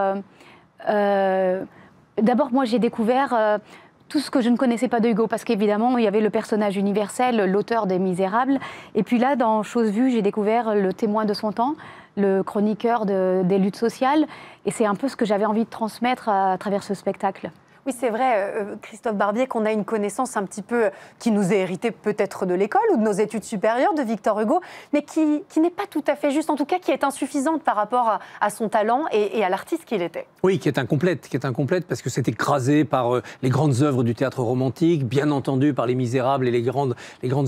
moi, j'ai découvert... tout ce que je ne connaissais pas de Hugo, parce qu'évidemment, il y avait le personnage universel, l'auteur des Misérables. Et puis là, dans Chose vue, j'ai découvert le témoin de son temps, le chroniqueur des luttes sociales. Et c'est un peu ce que j'avais envie de transmettre à travers ce spectacle. Oui, c'est vrai, Christophe Barbier, qu'on a une connaissance un petit peu qui nous est héritée peut-être de l'école ou de nos études supérieures de Victor Hugo, mais qui n'est pas tout à fait juste, en tout cas qui est insuffisante par rapport à son talent et à l'artiste qu'il était. Oui, qui est incomplète parce que c'est écrasé par les grandes œuvres du théâtre romantique, bien entendu par les Misérables et les grandes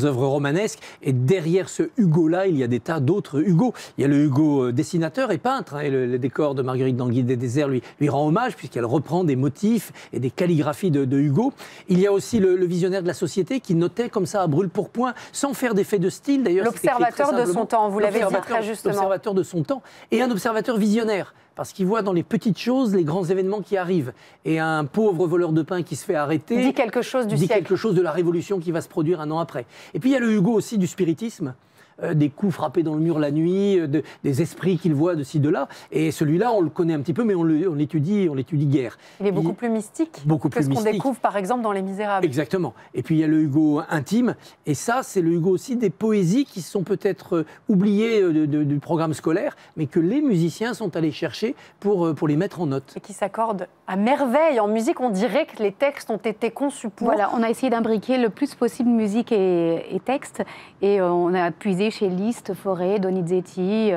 œuvres romanesques. Et derrière ce Hugo-là, il y a des tas d'autres Hugo. Il y a le Hugo dessinateur et peintre, et le décor de Marguerite d'Anguille des Déserts lui rend hommage puisqu'elle reprend des motifs et des calligraphies de Hugo. Il y a aussi le visionnaire de la société qui notait comme ça à brûle-pourpoint, sans faire d'effet de style d'ailleurs. L'observateur de son temps, vous l'avez dit très justement. L'observateur de son temps et un observateur visionnaire, parce qu'il voit dans les petites choses les grands événements qui arrivent. Et un pauvre voleur de pain qui se fait arrêter dit quelque chose du siècle. Dit quelque chose de la révolution qui va se produire un an après. Et puis il y a le Hugo aussi du spiritisme. Des coups frappés dans le mur la nuit, des esprits qu'il voit de ci, de là. Et celui-là, on le connaît un petit peu, mais on l'étudie guère. Il est beaucoup plus mystique que ce qu'on découvre, par exemple, dans Les Misérables. Exactement. Et puis, il y a le Hugo intime. Et ça, c'est le Hugo aussi des poésies qui sont peut-être oubliées du programme scolaire, mais que les musiciens sont allés chercher pour les mettre en note. Et qui s'accordent à merveille. En musique, on dirait que les textes ont été conçus pour... Voilà, on a essayé d'imbriquer le plus possible musique et texte. Et on a puisé chez Liszt, Fauré, Donizetti,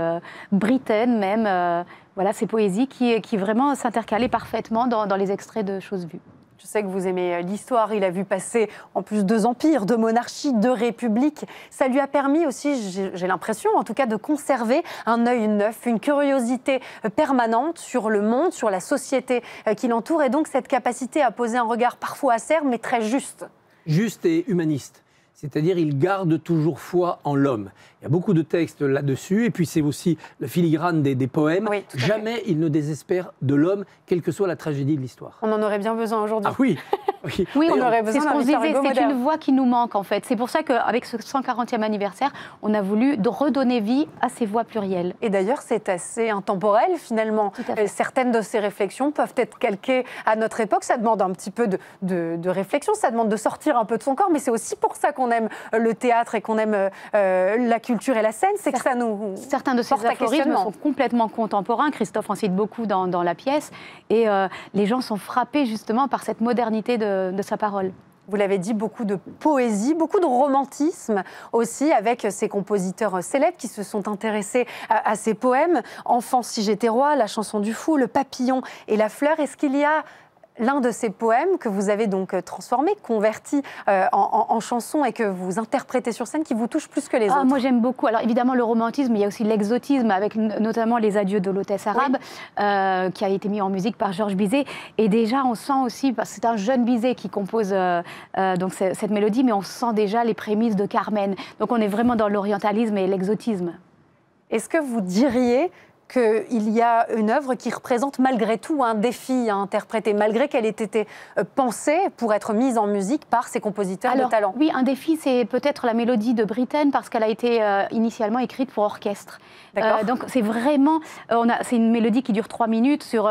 Britten même, voilà, ces poésies qui vraiment s'intercalaient parfaitement dans les extraits de Chose vue. Je sais que vous aimez l'histoire. Il a vu passer en plus 2 empires, 2 monarchies, 2 républiques. Ça lui a permis aussi, j'ai l'impression en tout cas, de conserver un œil neuf, une curiosité permanente sur le monde, sur la société qui l'entoure, et donc cette capacité à poser un regard parfois acerbe mais très juste. Juste et humaniste. C'est-à-dire, il garde toujours foi en l'homme. Il y a beaucoup de textes là-dessus, et puis c'est aussi le filigrane des poèmes. Oui, jamais il ne désespère de l'homme, quelle que soit la tragédie de l'histoire. On en aurait bien besoin aujourd'hui. Ah oui. Oui, on aurait besoin d'un Victor Hugo moderne. C'est une voix qui nous manque en fait. C'est pour ça qu'avec ce 140e anniversaire, on a voulu redonner vie à ces voix plurielles. Et d'ailleurs, c'est assez intemporel finalement. Certaines de ces réflexions peuvent être calquées à notre époque. Ça demande un petit peu de réflexion, ça demande de sortir un peu de son corps, mais c'est aussi pour ça qu'on aime le théâtre et qu'on aime la culture et la scène, c'est que ça nous Certains de ces aphorismes sont complètement contemporains. Christophe en cite beaucoup dans la pièce. Et les gens sont frappés justement par cette modernité de sa parole. Vous l'avez dit, beaucoup de poésie, beaucoup de romantisme aussi, avec ces compositeurs célèbres qui se sont intéressés à ces poèmes. Enfant, si j'étais roi, La chanson du fou, Le papillon et la fleur. Est-ce qu'il y a l'un de ces poèmes que vous avez donc transformé, converti en chanson et que vous interprétez sur scène qui vous touche plus que les autres? Moi j'aime beaucoup. Alors évidemment le romantisme, il y a aussi l'exotisme avec notamment les adieux de l'hôtesse arabe qui a été mis en musique par Georges Bizet. Et déjà on sent aussi, parce que c'est un jeune Bizet qui compose donc cette mélodie, mais on sent déjà les prémices de Carmen. Donc on est vraiment dans l'orientalisme et l'exotisme. Est-ce que vous diriez qu'il y a une œuvre qui représente malgré tout un défi à interpréter, malgré qu'elle ait été pensée pour être mise en musique par ces compositeurs de talent? Oui, un défi, c'est peut-être la mélodie de Britten, parce qu'elle a été initialement écrite pour orchestre. Donc c'est vraiment, c'est une mélodie qui dure 3 minutes sur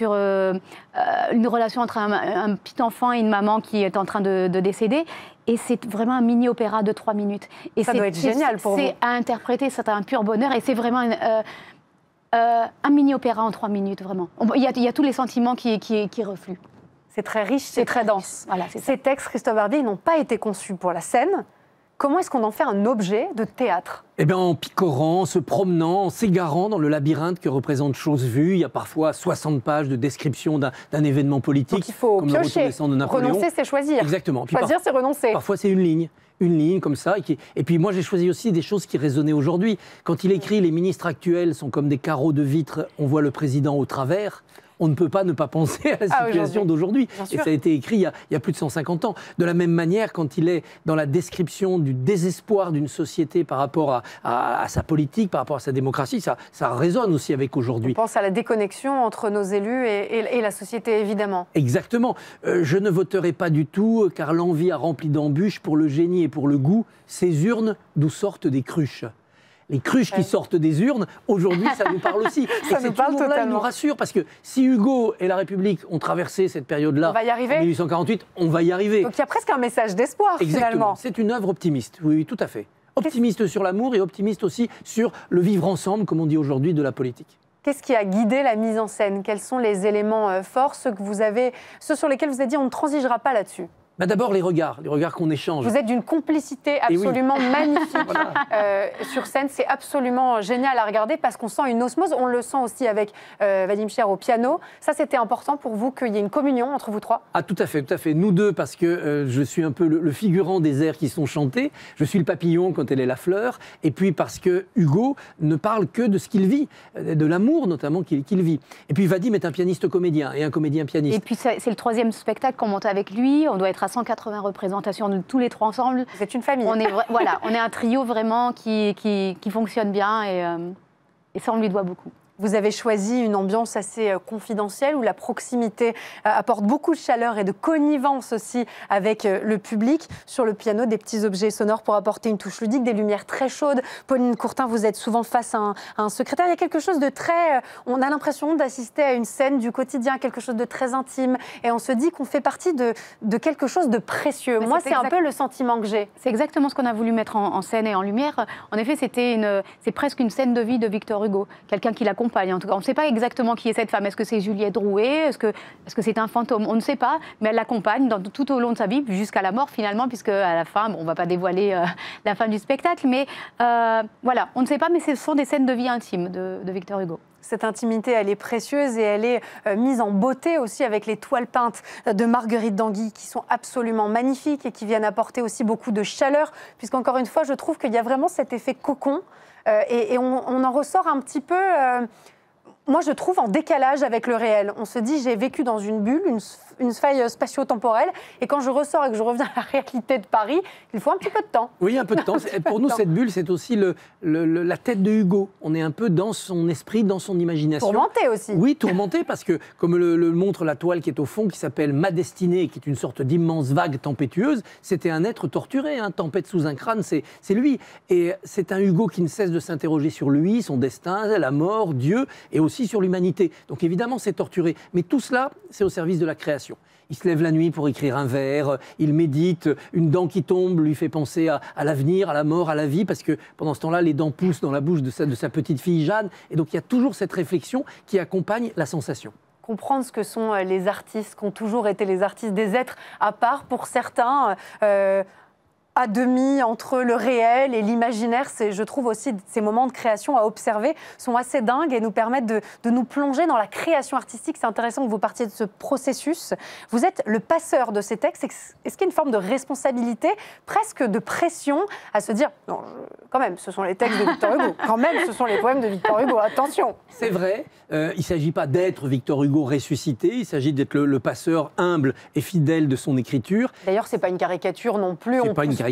une relation entre un petit enfant et une maman qui est en train de décéder. Et c'est vraiment un mini-opéra de 3 minutes. Et ça doit être génial pour vous. C'est à interpréter, c'est un pur bonheur, et c'est vraiment un mini-opéra en 3 minutes, vraiment. Il y a tous les sentiments qui refluent. C'est très riche, c'est très dense. Voilà, ces textes, Christophe Barbier, ils n'ont pas été conçus pour la scène. Comment est-ce qu'on en fait un objet de théâtre? Eh bien, en picorant, en se promenant, en s'égarant dans le labyrinthe que représente Chose Vue. Il y a parfois 60 pages de description d'un événement politique. Donc il faut comme piocher. Le retour de Napoléon. Renoncer, c'est choisir. Exactement. Puis choisir, c'est renoncer. Parfois, c'est une ligne comme ça. Et puis moi, j'ai choisi aussi des choses qui résonnaient aujourd'hui. Quand il écrit « Les ministres actuels sont comme des carreaux de vitre, on voit le président au travers », on ne peut pas ne pas penser à la situation d'aujourd'hui. Et ça a été écrit il y a plus de 150 ans. De la même manière, quand il est dans la description du désespoir d'une société par rapport à sa politique, par rapport à sa démocratie, ça résonne aussi avec aujourd'hui. On pense à la déconnexion entre nos élus et la société, évidemment. Exactement. Je ne voterai pas du tout, car l'envie a rempli d'embûches pour le génie et pour le goût ces urnes d'où sortent des cruches. Les cruches qui sortent des urnes, aujourd'hui, ça nous parle aussi. Ça nous parle totalement. Il nous rassure, parce que si Hugo et la République ont traversé cette période-là, en 1848, on va y arriver. Donc il y a presque un message d'espoir, finalement. C'est une œuvre optimiste, oui, tout à fait. Optimiste sur l'amour et optimiste aussi sur le vivre ensemble, comme on dit aujourd'hui, de la politique. Qu'est-ce qui a guidé la mise en scène? Quels sont les éléments forts, ceux sur lesquels vous avez dit on ne transigera pas là-dessus? D'abord les regards qu'on échange. Vous êtes d'une complicité absolument magnifique sur scène. C'est absolument génial à regarder parce qu'on sent une osmose. On le sent aussi avec Vadim Cher au piano. Ça, c'était important pour vous qu'il y ait une communion entre vous trois? Ah, tout à fait, tout à fait. Nous deux, parce que je suis un peu le figurant des airs qui sont chantés. Je suis le papillon quand elle est la fleur. Et puis parce que Hugo ne parle que de ce qu'il vit, de l'amour notamment qu'il vit. Et puis Vadim est un pianiste comédien et un comédien pianiste. Et puis c'est le 3e spectacle qu'on monte avec lui. On doit être à 180 représentations de tous les 3 ensemble. Vous êtes une famille. On est un trio vraiment qui fonctionne bien et ça, on lui doit beaucoup. Vous avez choisi une ambiance assez confidentielle où la proximité apporte beaucoup de chaleur et de connivence aussi avec le public. Sur le piano, des petits objets sonores pour apporter une touche ludique, des lumières très chaudes. Pauline Courtin, vous êtes souvent face à un secrétaire. Il y a quelque chose de très... On a l'impression d'assister à une scène du quotidien, quelque chose de très intime. Et on se dit qu'on fait partie de quelque chose de précieux. Moi, c'est un peu le sentiment que j'ai. C'est exactement ce qu'on a voulu mettre en scène et en lumière. En effet, c'est presque une scène de vie de Victor Hugo. Quelqu'un qui l'accompagne. En tout cas, on ne sait pas exactement qui est cette femme. Est-ce que c'est Juliette Drouet? Est-ce que c'est un fantôme? On ne sait pas, mais elle l'accompagne tout au long de sa vie, jusqu'à la mort finalement, puisque à la fin, on ne va pas dévoiler la fin du spectacle, mais voilà, on ne sait pas, mais ce sont des scènes de vie intime de Victor Hugo. Cette intimité, elle est précieuse et elle est mise en beauté aussi avec les toiles peintes de Marguerite Tanguy qui sont absolument magnifiques et qui viennent apporter aussi beaucoup de chaleur, puisqu'encore une fois, je trouve qu'il y a vraiment cet effet cocon et on en ressort un petit peu... moi, je trouve en décalage avec le réel. On se dit, j'ai vécu dans une bulle, une faille spatio-temporelle, et quand je ressors et que je reviens à la réalité de Paris, il faut un petit peu de temps. Oui, un peu de temps. Pour nous, cette bulle, c'est aussi la tête de Hugo. On est un peu dans son esprit, dans son imagination. Tourmenté aussi. Oui, tourmenté, parce que, comme le montre la toile qui est au fond, qui s'appelle Ma destinée, qui est une sorte d'immense vague tempétueuse, c'était un être torturé. Tempête sous un crâne, c'est lui. Et c'est un Hugo qui ne cesse de s'interroger sur lui, son destin, la mort, Dieu, et aussi sur l'humanité. Donc évidemment, c'est torturé. Mais tout cela, c'est au service de la création. Il se lève la nuit pour écrire un vers, il médite, une dent qui tombe lui fait penser à l'avenir, à la mort, à la vie, parce que pendant ce temps-là, les dents poussent dans la bouche de sa petite fille Jeanne. Et donc il y a toujours cette réflexion qui accompagne la sensation. Comprendre ce que sont les artistes, qui ont toujours été les artistes, des êtres à part pour certains, à demi entre le réel et l'imaginaire. Je trouve aussi ces moments de création à observer sont assez dingues et nous permettent de nous plonger dans la création artistique. C'est intéressant que vous partiez de ce processus. Vous êtes le passeur de ces textes. Est-ce qu'il y a une forme de responsabilité, presque de pression, à se dire non, quand même, ce sont les textes de Victor Hugo. Quand même, ce sont les poèmes de Victor Hugo. Attention. C'est vrai. Il ne s'agit pas d'être Victor Hugo ressuscité. Il s'agit d'être le passeur humble et fidèle de son écriture. D'ailleurs, c'est pas une caricature non plus. C'est pas une caricature.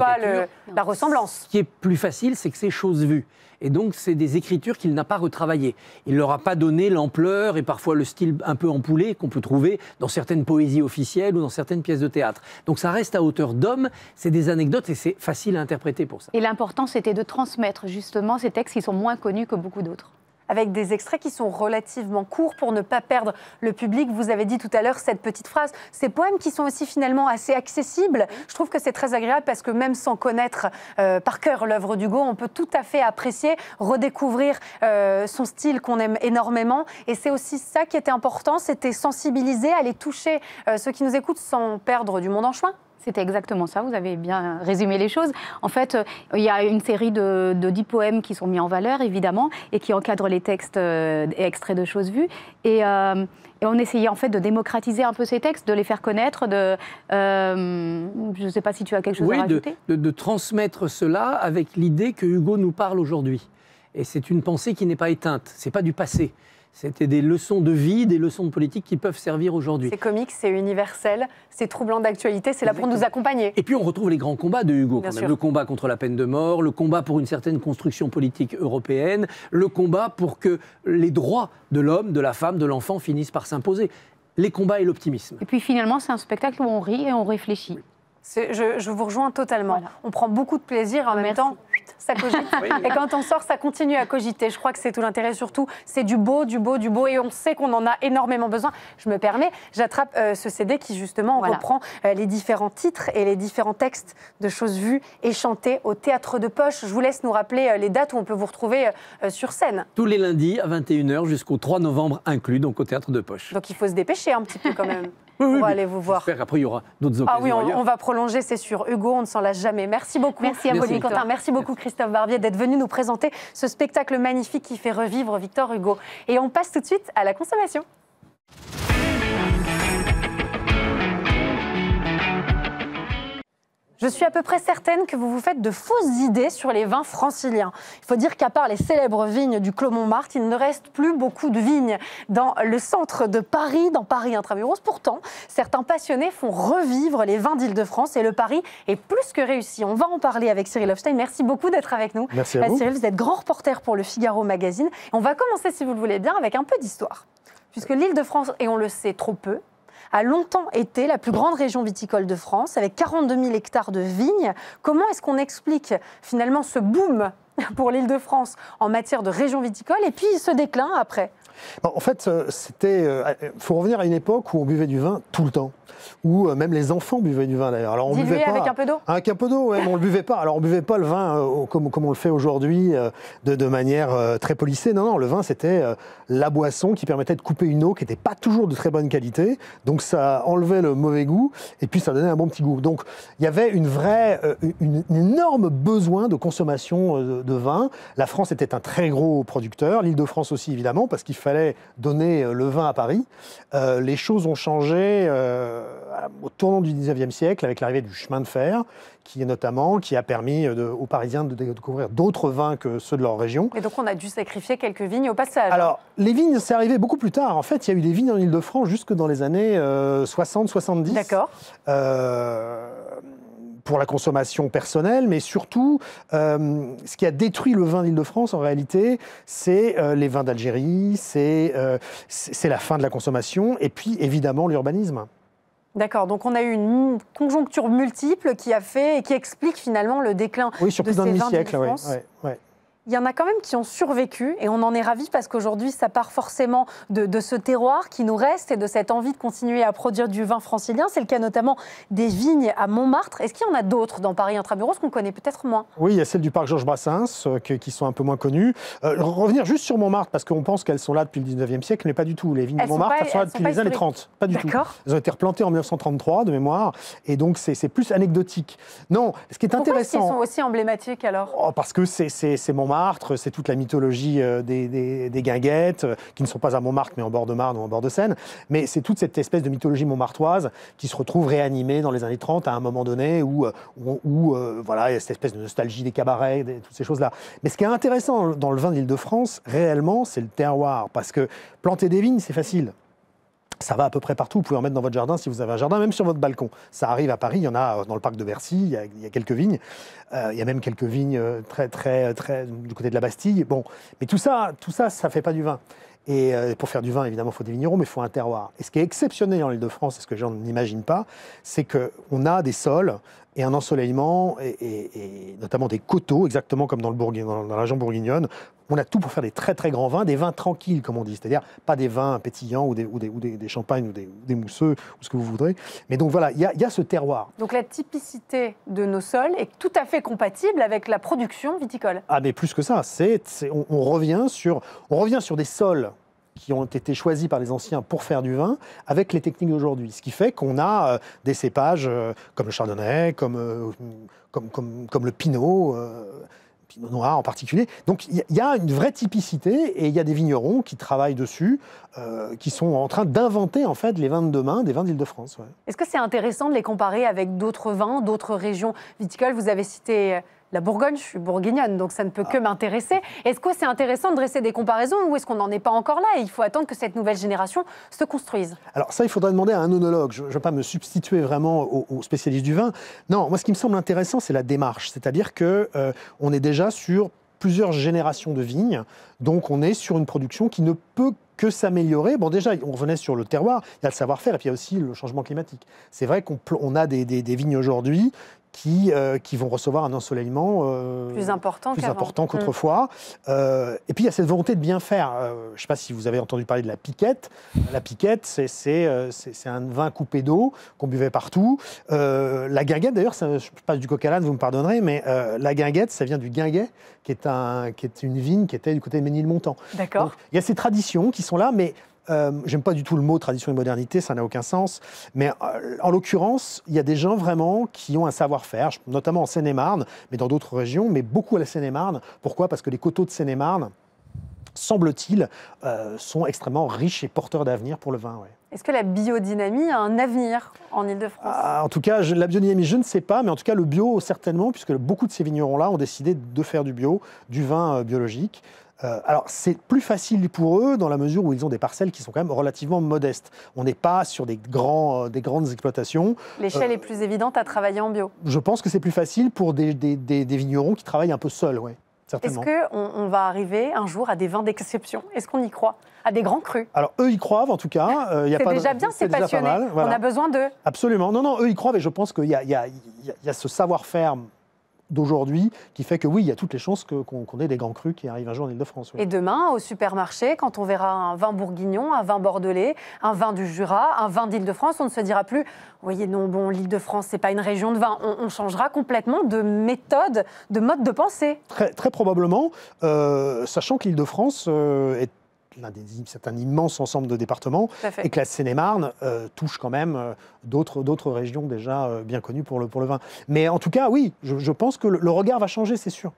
La ressemblance. Ce qui est plus facile, c'est que c'est chose vue. Et donc, c'est des écritures qu'il n'a pas retravaillées. Il ne leur a pas donné l'ampleur et parfois le style un peu empoulé qu'on peut trouver dans certaines poésies officielles ou dans certaines pièces de théâtre. Donc, ça reste à hauteur d'homme, c'est des anecdotes et c'est facile à interpréter pour ça. Et l'important, c'était de transmettre justement ces textes qui sont moins connus que beaucoup d'autres. Avec des extraits qui sont relativement courts pour ne pas perdre le public. Vous avez dit tout à l'heure cette petite phrase. Ces poèmes qui sont aussi finalement assez accessibles, je trouve que c'est très agréable parce que même sans connaître par cœur l'œuvre d'Hugo, on peut tout à fait apprécier, redécouvrir son style qu'on aime énormément. Et c'est aussi ça qui était important, c'était sensibiliser, aller toucher ceux qui nous écoutent sans perdre du monde en chemin. C'était exactement ça, vous avez bien résumé les choses. En fait, il y a une série de 10 poèmes qui sont mis en valeur, évidemment, et qui encadrent les textes et extraits de choses vues. Et on essayait en fait de démocratiser un peu ces textes, de les faire connaître. Je ne sais pas si tu as quelque chose à rajouter. De transmettre cela avec l'idée que Hugo nous parle aujourd'hui. Et c'est une pensée qui n'est pas éteinte, ce n'est pas du passé. C'était des leçons de vie, des leçons de politique qui peuvent servir aujourd'hui. C'est comique, c'est universel, c'est troublant d'actualité, c'est là pour nous accompagner. Et puis on retrouve les grands combats de Hugo, Bien quand même. sûr. Le combat contre la peine de mort, le combat pour une certaine construction politique européenne, le combat pour que les droits de l'homme, de la femme, de l'enfant finissent par s'imposer. Les combats et l'optimisme. Et puis finalement, c'est un spectacle où on rit et on réfléchit. Je vous rejoins totalement. Voilà. On prend beaucoup de plaisir, en même temps, ça cogite. Et quand on sort, ça continue à cogiter. Je crois que c'est tout l'intérêt, surtout. C'est du beau, du beau, du beau. Et on sait qu'on en a énormément besoin. Je me permets, j'attrape ce CD qui, justement, reprend les différents titres et les différents textes de choses vues et chantées au Théâtre de Poche. Je vous laisse nous rappeler les dates où on peut vous retrouver sur scène. Tous les lundis à 21h jusqu'au 3 novembre inclus, donc au Théâtre de Poche. Donc il faut se dépêcher un petit peu quand même. Oui, On va aller vous voir. J'espère qu'après, il y aura d'autres occasions. Ah oui, ailleurs. on va prolonger, c'est sûr. Hugo, on ne s'en lasse jamais. Merci beaucoup. Merci à vous, Olivier Quentin. Merci beaucoup, Christophe Barbier, d'être venu nous présenter ce spectacle magnifique qui fait revivre Victor Hugo. Et on passe tout de suite à la consommation. Je suis à peu près certaine que vous vous faites de fausses idées sur les vins franciliens. Il faut dire qu'à part les célèbres vignes du Clos Montmartre, il ne reste plus beaucoup de vignes dans le centre de Paris, dans Paris intramuros. Pourtant, certains passionnés font revivre les vins d'Île-de-France et le pari est plus que réussi. On va en parler avec Cyril Hofstein. Merci beaucoup d'être avec nous. Merci à vous. Cyril, vous êtes grand reporter pour le Figaro Magazine. On va commencer, si vous le voulez bien, avec un peu d'histoire. Puisque l'Île-de-France, et on le sait trop peu, a longtemps été la plus grande région viticole de France, avec 42 000 hectares de vignes. Comment est-ce qu'on explique finalement ce boom pour l'Île-de-France en matière de région viticole et puis ce déclin après ? En fait, faut revenir à une époque où on buvait du vin tout le temps, où même les enfants buvaient du vin d'ailleurs. Alors on buvait pas avec un peu d'eau. Avec un peu d'eau, ouais, mais on le buvait pas. Alors on buvait pas le vin comme on le fait aujourd'hui, de manière très polissée. Non, le vin c'était la boisson qui permettait de couper une eau qui n'était pas toujours de très bonne qualité. Donc ça enlevait le mauvais goût et puis ça donnait un bon petit goût. Donc il y avait une énorme besoin de consommation de vin. La France était un très gros producteur, l'Île-de-France aussi évidemment, parce qu'il fallait donner le vin à Paris. Les choses ont changé au tournant du 19e siècle avec l'arrivée du chemin de fer, qui a permis aux Parisiens de découvrir d'autres vins que ceux de leur région. Et donc on a dû sacrifier quelques vignes au passage. Alors, les vignes, c'est arrivé beaucoup plus tard. En fait, il y a eu des vignes en Île-de-France jusque dans les années 60-70. D'accord. Pour la consommation personnelle, mais surtout, ce qui a détruit le vin d'Île-de-France, en réalité, c'est les vins d'Algérie, c'est la fin de la consommation, et puis, évidemment, l'urbanisme. D'accord, donc on a eu une conjoncture multiple qui a fait et qui explique finalement le déclin de ces vins d'Île-de-France. Ouais. Il y en a quand même qui ont survécu et on en est ravis parce qu'aujourd'hui, ça part forcément de ce terroir qui nous reste et de cette envie de continuer à produire du vin francilien. C'est le cas notamment des vignes à Montmartre. Est-ce qu'il y en a d'autres dans Paris intramuros qu'on connaît peut-être moins? Oui, il y a celles du parc Georges Brassens qui sont un peu moins connues. Revenir juste sur Montmartre, parce qu'on pense qu'elles sont là depuis le 19e siècle, mais pas du tout. Les vignes de Montmartre, elles sont là depuis les années 30. Pas du tout. Elles ont été replantées en 1933 de mémoire et donc c'est plus anecdotique. Non, ce qui est intéressant... Pourquoi est-ce qu'ils sont aussi emblématiques alors? Parce que c'est Montmartre, c'est toute la mythologie des guinguettes, qui ne sont pas à Montmartre, mais en bord de Marne ou en bord de Seine. Mais c'est toute cette espèce de mythologie montmartoise qui se retrouve réanimée dans les années 30 à un moment donné où voilà, il y a cette espèce de nostalgie des cabarets, toutes ces choses-là. Mais ce qui est intéressant dans le vin de l'Île-de-France, réellement, c'est le terroir. Parce que planter des vignes, c'est facile. Ça va à peu près partout. Vous pouvez en mettre dans votre jardin si vous avez un jardin, même sur votre balcon. Ça arrive à Paris, il y en a dans le parc de Bercy, il y a quelques vignes. Il y a même quelques vignes très du côté de la Bastille. Bon, mais tout ça, ça fait pas du vin. Et pour faire du vin, évidemment, il faut des vignerons, mais il faut un terroir. Et ce qui est exceptionnel en Île-de-France, et ce que les gens n'imaginent pas, c'est qu'on a des sols et un ensoleillement, et notamment des coteaux, exactement comme dans la région bourguignonne. On a tout pour faire des très très grands vins, des vins tranquilles, comme on dit, c'est-à-dire pas des vins pétillants ou des champagnes ou des mousseux, ou ce que vous voudrez. Mais donc voilà, il y a ce terroir. Donc la typicité de nos sols est tout à fait compatible avec la production viticole. Ah mais plus que ça, on revient sur des sols qui ont été choisis par les anciens pour faire du vin, avec les techniques d'aujourd'hui. Ce qui fait qu'on a des cépages comme le chardonnay, comme le pinot, pinot noir en particulier. Donc il y a une vraie typicité et il y a des vignerons qui travaillent dessus, qui sont en train d'inventer en fait les vins de demain, des vins d'Île-de-France. Ouais. Est-ce que c'est intéressant de les comparer avec d'autres vins, d'autres régions viticoles? Vous avez cité la Bourgogne, je suis bourguignonne, donc ça ne peut que m'intéresser. Est-ce que c'est intéressant de dresser des comparaisons ou est-ce qu'on n'en est pas encore là et il faut attendre que cette nouvelle génération se construise? Alors ça, il faudrait demander à un œnologue. Je ne vais pas me substituer vraiment aux spécialistes du vin. Non, moi ce qui me semble intéressant, c'est la démarche. C'est-à-dire qu'on est déjà sur plusieurs générations de vignes, donc on est sur une production qui ne peut que s'améliorer. Bon, déjà, on revenait sur le terroir, il y a le savoir-faire et puis il y a aussi le changement climatique. C'est vrai qu'on a des vignes aujourd'hui qui vont recevoir un ensoleillement plus important qu'autrefois. Et puis il y a cette volonté de bien faire. Je ne sais pas si vous avez entendu parler de la piquette. La piquette, c'est un vin coupé d'eau qu'on buvait partout. La guinguette, d'ailleurs, je passe du coq à l'âne, vous me pardonnerez, mais la guinguette, ça vient du guinguet, qui est une vigne qui était du côté de Ménilmontant. D'accord. Donc, il y a ces traditions qui sont là, mais j'aime pas du tout le mot tradition et modernité, ça n'a aucun sens. Mais en l'occurrence, il y a des gens vraiment qui ont un savoir-faire, notamment en Seine-et-Marne, mais dans d'autres régions, mais beaucoup à la Seine-et-Marne. Pourquoi? Parce que les coteaux de Seine-et-Marne, semble-t-il, sont extrêmement riches et porteurs d'avenir pour le vin. Ouais. Est-ce que la biodynamie a un avenir en Île-de-France? En tout cas, la biodynamie, je ne sais pas, mais en tout cas, le bio, certainement, puisque beaucoup de ces vignerons-là ont décidé de faire du bio, du vin biologique. Alors, c'est plus facile pour eux dans la mesure où ils ont des parcelles qui sont quand même relativement modestes. On n'est pas sur des grandes exploitations. L'échelle est plus évidente à travailler en bio. Je pense que c'est plus facile pour des vignerons qui travaillent un peu seuls, oui. Certainement. Est-ce qu'on va arriver un jour à des vins d'exception? Est-ce qu'on y croit? À des grands crus? Alors, eux, y croient, en tout cas. C'est déjà bien, c'est passionnant. Voilà. On a besoin d'eux. Absolument. Non, eux, y croient, mais je pense qu'il y a ce savoir-faire d'aujourd'hui qui fait que oui, il y a toutes les chances qu'on ait des grands crus qui arrivent un jour en Île-de-France. Oui. Et demain, au supermarché, quand on verra un vin bourguignon, un vin bordelais, un vin du Jura, un vin d'Île-de-France, on ne se dira plus « voyez, non, bon, l'Île-de-France, c'est pas une région de vin ». On changera complètement de méthode, de mode de pensée. Très, très probablement, sachant que l'Île-de-France c'est un immense ensemble de départements et que la Seine-et-Marne touche quand même d'autres régions déjà bien connues pour le vin. Mais en tout cas, oui, je pense que le regard va changer, c'est sûr.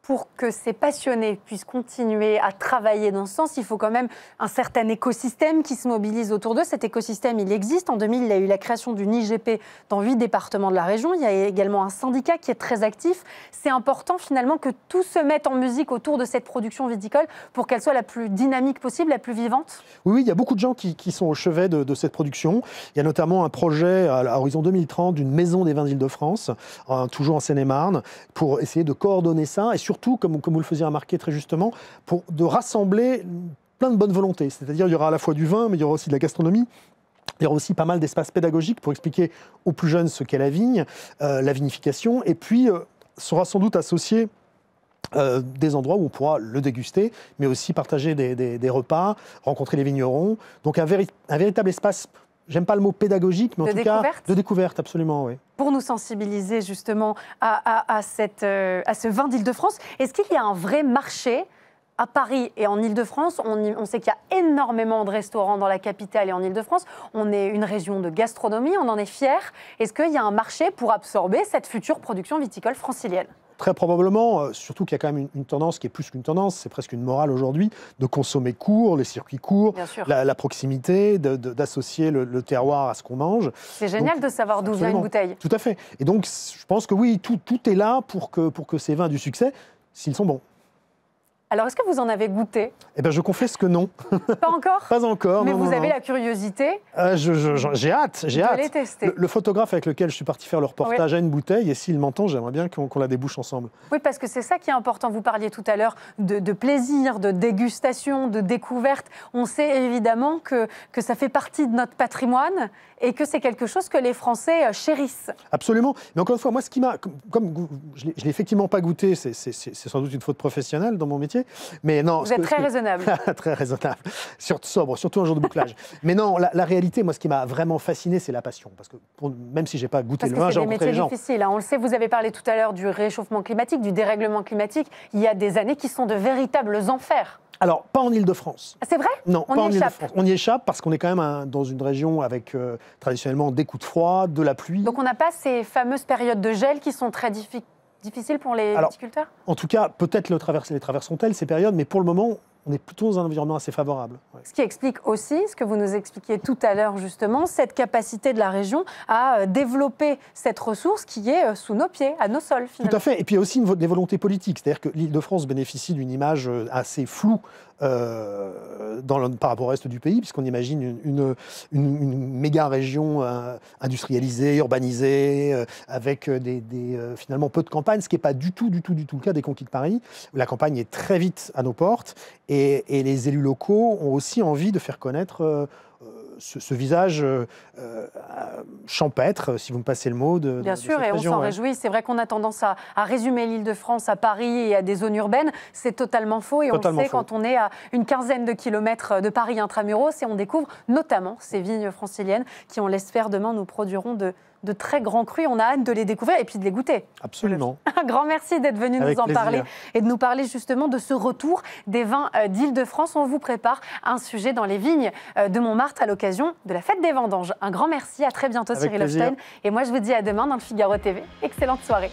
Pour que ces passionnés puissent continuer à travailler dans ce sens, il faut quand même un certain écosystème qui se mobilise autour d'eux. Cet écosystème, il existe. En 2000, il y a eu la création d'une IGP dans 8 départements de la région. Il y a également un syndicat qui est très actif. C'est important finalement que tout se mette en musique autour de cette production viticole pour qu'elle soit la plus dynamique possible, la plus vivante. Oui, il y a beaucoup de gens qui sont au chevet de cette production. Il y a notamment un projet à horizon 2030 d'une maison des vins d'Île-de-France, toujours en Seine-et-Marne, pour essayer de coordonner ça et surtout, comme vous le faisiez remarquer très justement, de rassembler plein de bonnes volontés. C'est-à-dire, il y aura à la fois du vin, mais il y aura aussi de la gastronomie. Il y aura aussi pas mal d'espaces pédagogiques pour expliquer aux plus jeunes ce qu'est la vigne, la vinification, et puis sera sans doute associé des endroits où on pourra le déguster, mais aussi partager des repas, rencontrer les vignerons. Donc un véritable espace, j'aime pas le mot pédagogique, mais en tout cas de découverte, absolument, oui. Pour nous sensibiliser justement à ce vin d'Île-de-France, est-ce qu'il y a un vrai marché à Paris et en Île-de-France? On sait qu'il y a énormément de restaurants dans la capitale et en Île-de-France. On est une région de gastronomie, on en est fiers. Est-ce qu'il y a un marché pour absorber cette future production viticole francilienne? Très probablement, surtout qu'il y a quand même une tendance qui est plus qu'une tendance, c'est presque une morale aujourd'hui, de consommer court, les circuits courts, la proximité, d'associer le terroir à ce qu'on mange. C'est génial de savoir d'où vient une bouteille. Tout à fait. Et donc, je pense que oui, tout est là pour que ces vins aient du succès, s'ils sont bons. Alors, est-ce que vous en avez goûté? Eh bien, je confesse que non. Pas encore? Pas encore. Mais vous avez la curiosité? J'ai hâte. De les tester. Le photographe avec lequel je suis parti faire le reportage a une bouteille, et s'il m'entend, j'aimerais bien qu'on la débouche ensemble. Oui, parce que c'est ça qui est important. Vous parliez tout à l'heure de plaisir, de dégustation, de découverte. On sait évidemment que ça fait partie de notre patrimoine et que c'est quelque chose que les Français chérissent. Absolument. Mais encore une fois, moi, ce qui m'a... Comme je ne l'ai effectivement pas goûté, c'est sans doute une faute professionnelle dans mon métier. Mais non, vous êtes très raisonnable. Très raisonnable. Sobre, surtout un jour de bouclage. Mais non, la réalité, moi, ce qui m'a vraiment fasciné, c'est la passion. Parce que même si je n'ai pas goûté le vin, j'ai rencontré les gens. C'est des métiers difficiles. Hein. On le sait, vous avez parlé tout à l'heure du réchauffement climatique, du dérèglement climatique. Il y a des années qui sont de véritables enfers. Alors, pas en Île-de-France. C'est vrai? Non, pas en Île-de-France. On y échappe parce qu'on est quand même dans une région avec traditionnellement des coups de froid, de la pluie. Donc on n'a pas ces fameuses périodes de gel qui sont très difficiles pour les viticulteurs? En tout cas, peut-être les traverseront-elles ces périodes, mais pour le moment, on est plutôt dans un environnement assez favorable. Ouais. Ce qui explique aussi, ce que vous nous expliquiez tout à l'heure justement, cette capacité de la région à développer cette ressource qui est sous nos pieds, à nos sols finalement. Tout à fait, et puis il y a aussi des volontés politiques, c'est-à-dire que l'Île-de-France bénéficie d'une image assez floue par rapport au reste du pays, puisqu'on imagine une méga région industrialisée, urbanisée, avec finalement peu de campagne, ce qui n'est pas du tout le cas des Conquis de Paris. La campagne est très vite à nos portes, et les élus locaux ont aussi envie de faire connaître ce visage champêtre, si vous me passez le mot, Bien sûr, et on s'en réjouit. C'est vrai qu'on a tendance à résumer l'Île-de-France à Paris et à des zones urbaines. C'est totalement faux, et on le sait quand on est à une quinzaine de kilomètres de Paris intramuros, et on découvre notamment ces vignes franciliennes qui, on l'espère, demain nous produiront de très grands crus. On a hâte de les découvrir et puis de les goûter. Absolument. Un grand merci d'être venu nous en parler et de nous parler justement de ce retour des vins d'Île-de-France. On vous prépare un sujet dans les vignes de Montmartre à l'occasion de la fête des vendanges. Un grand merci, à très bientôt Cyril Hofstein. Et moi je vous dis à demain dans le Figaro TV. Excellente soirée.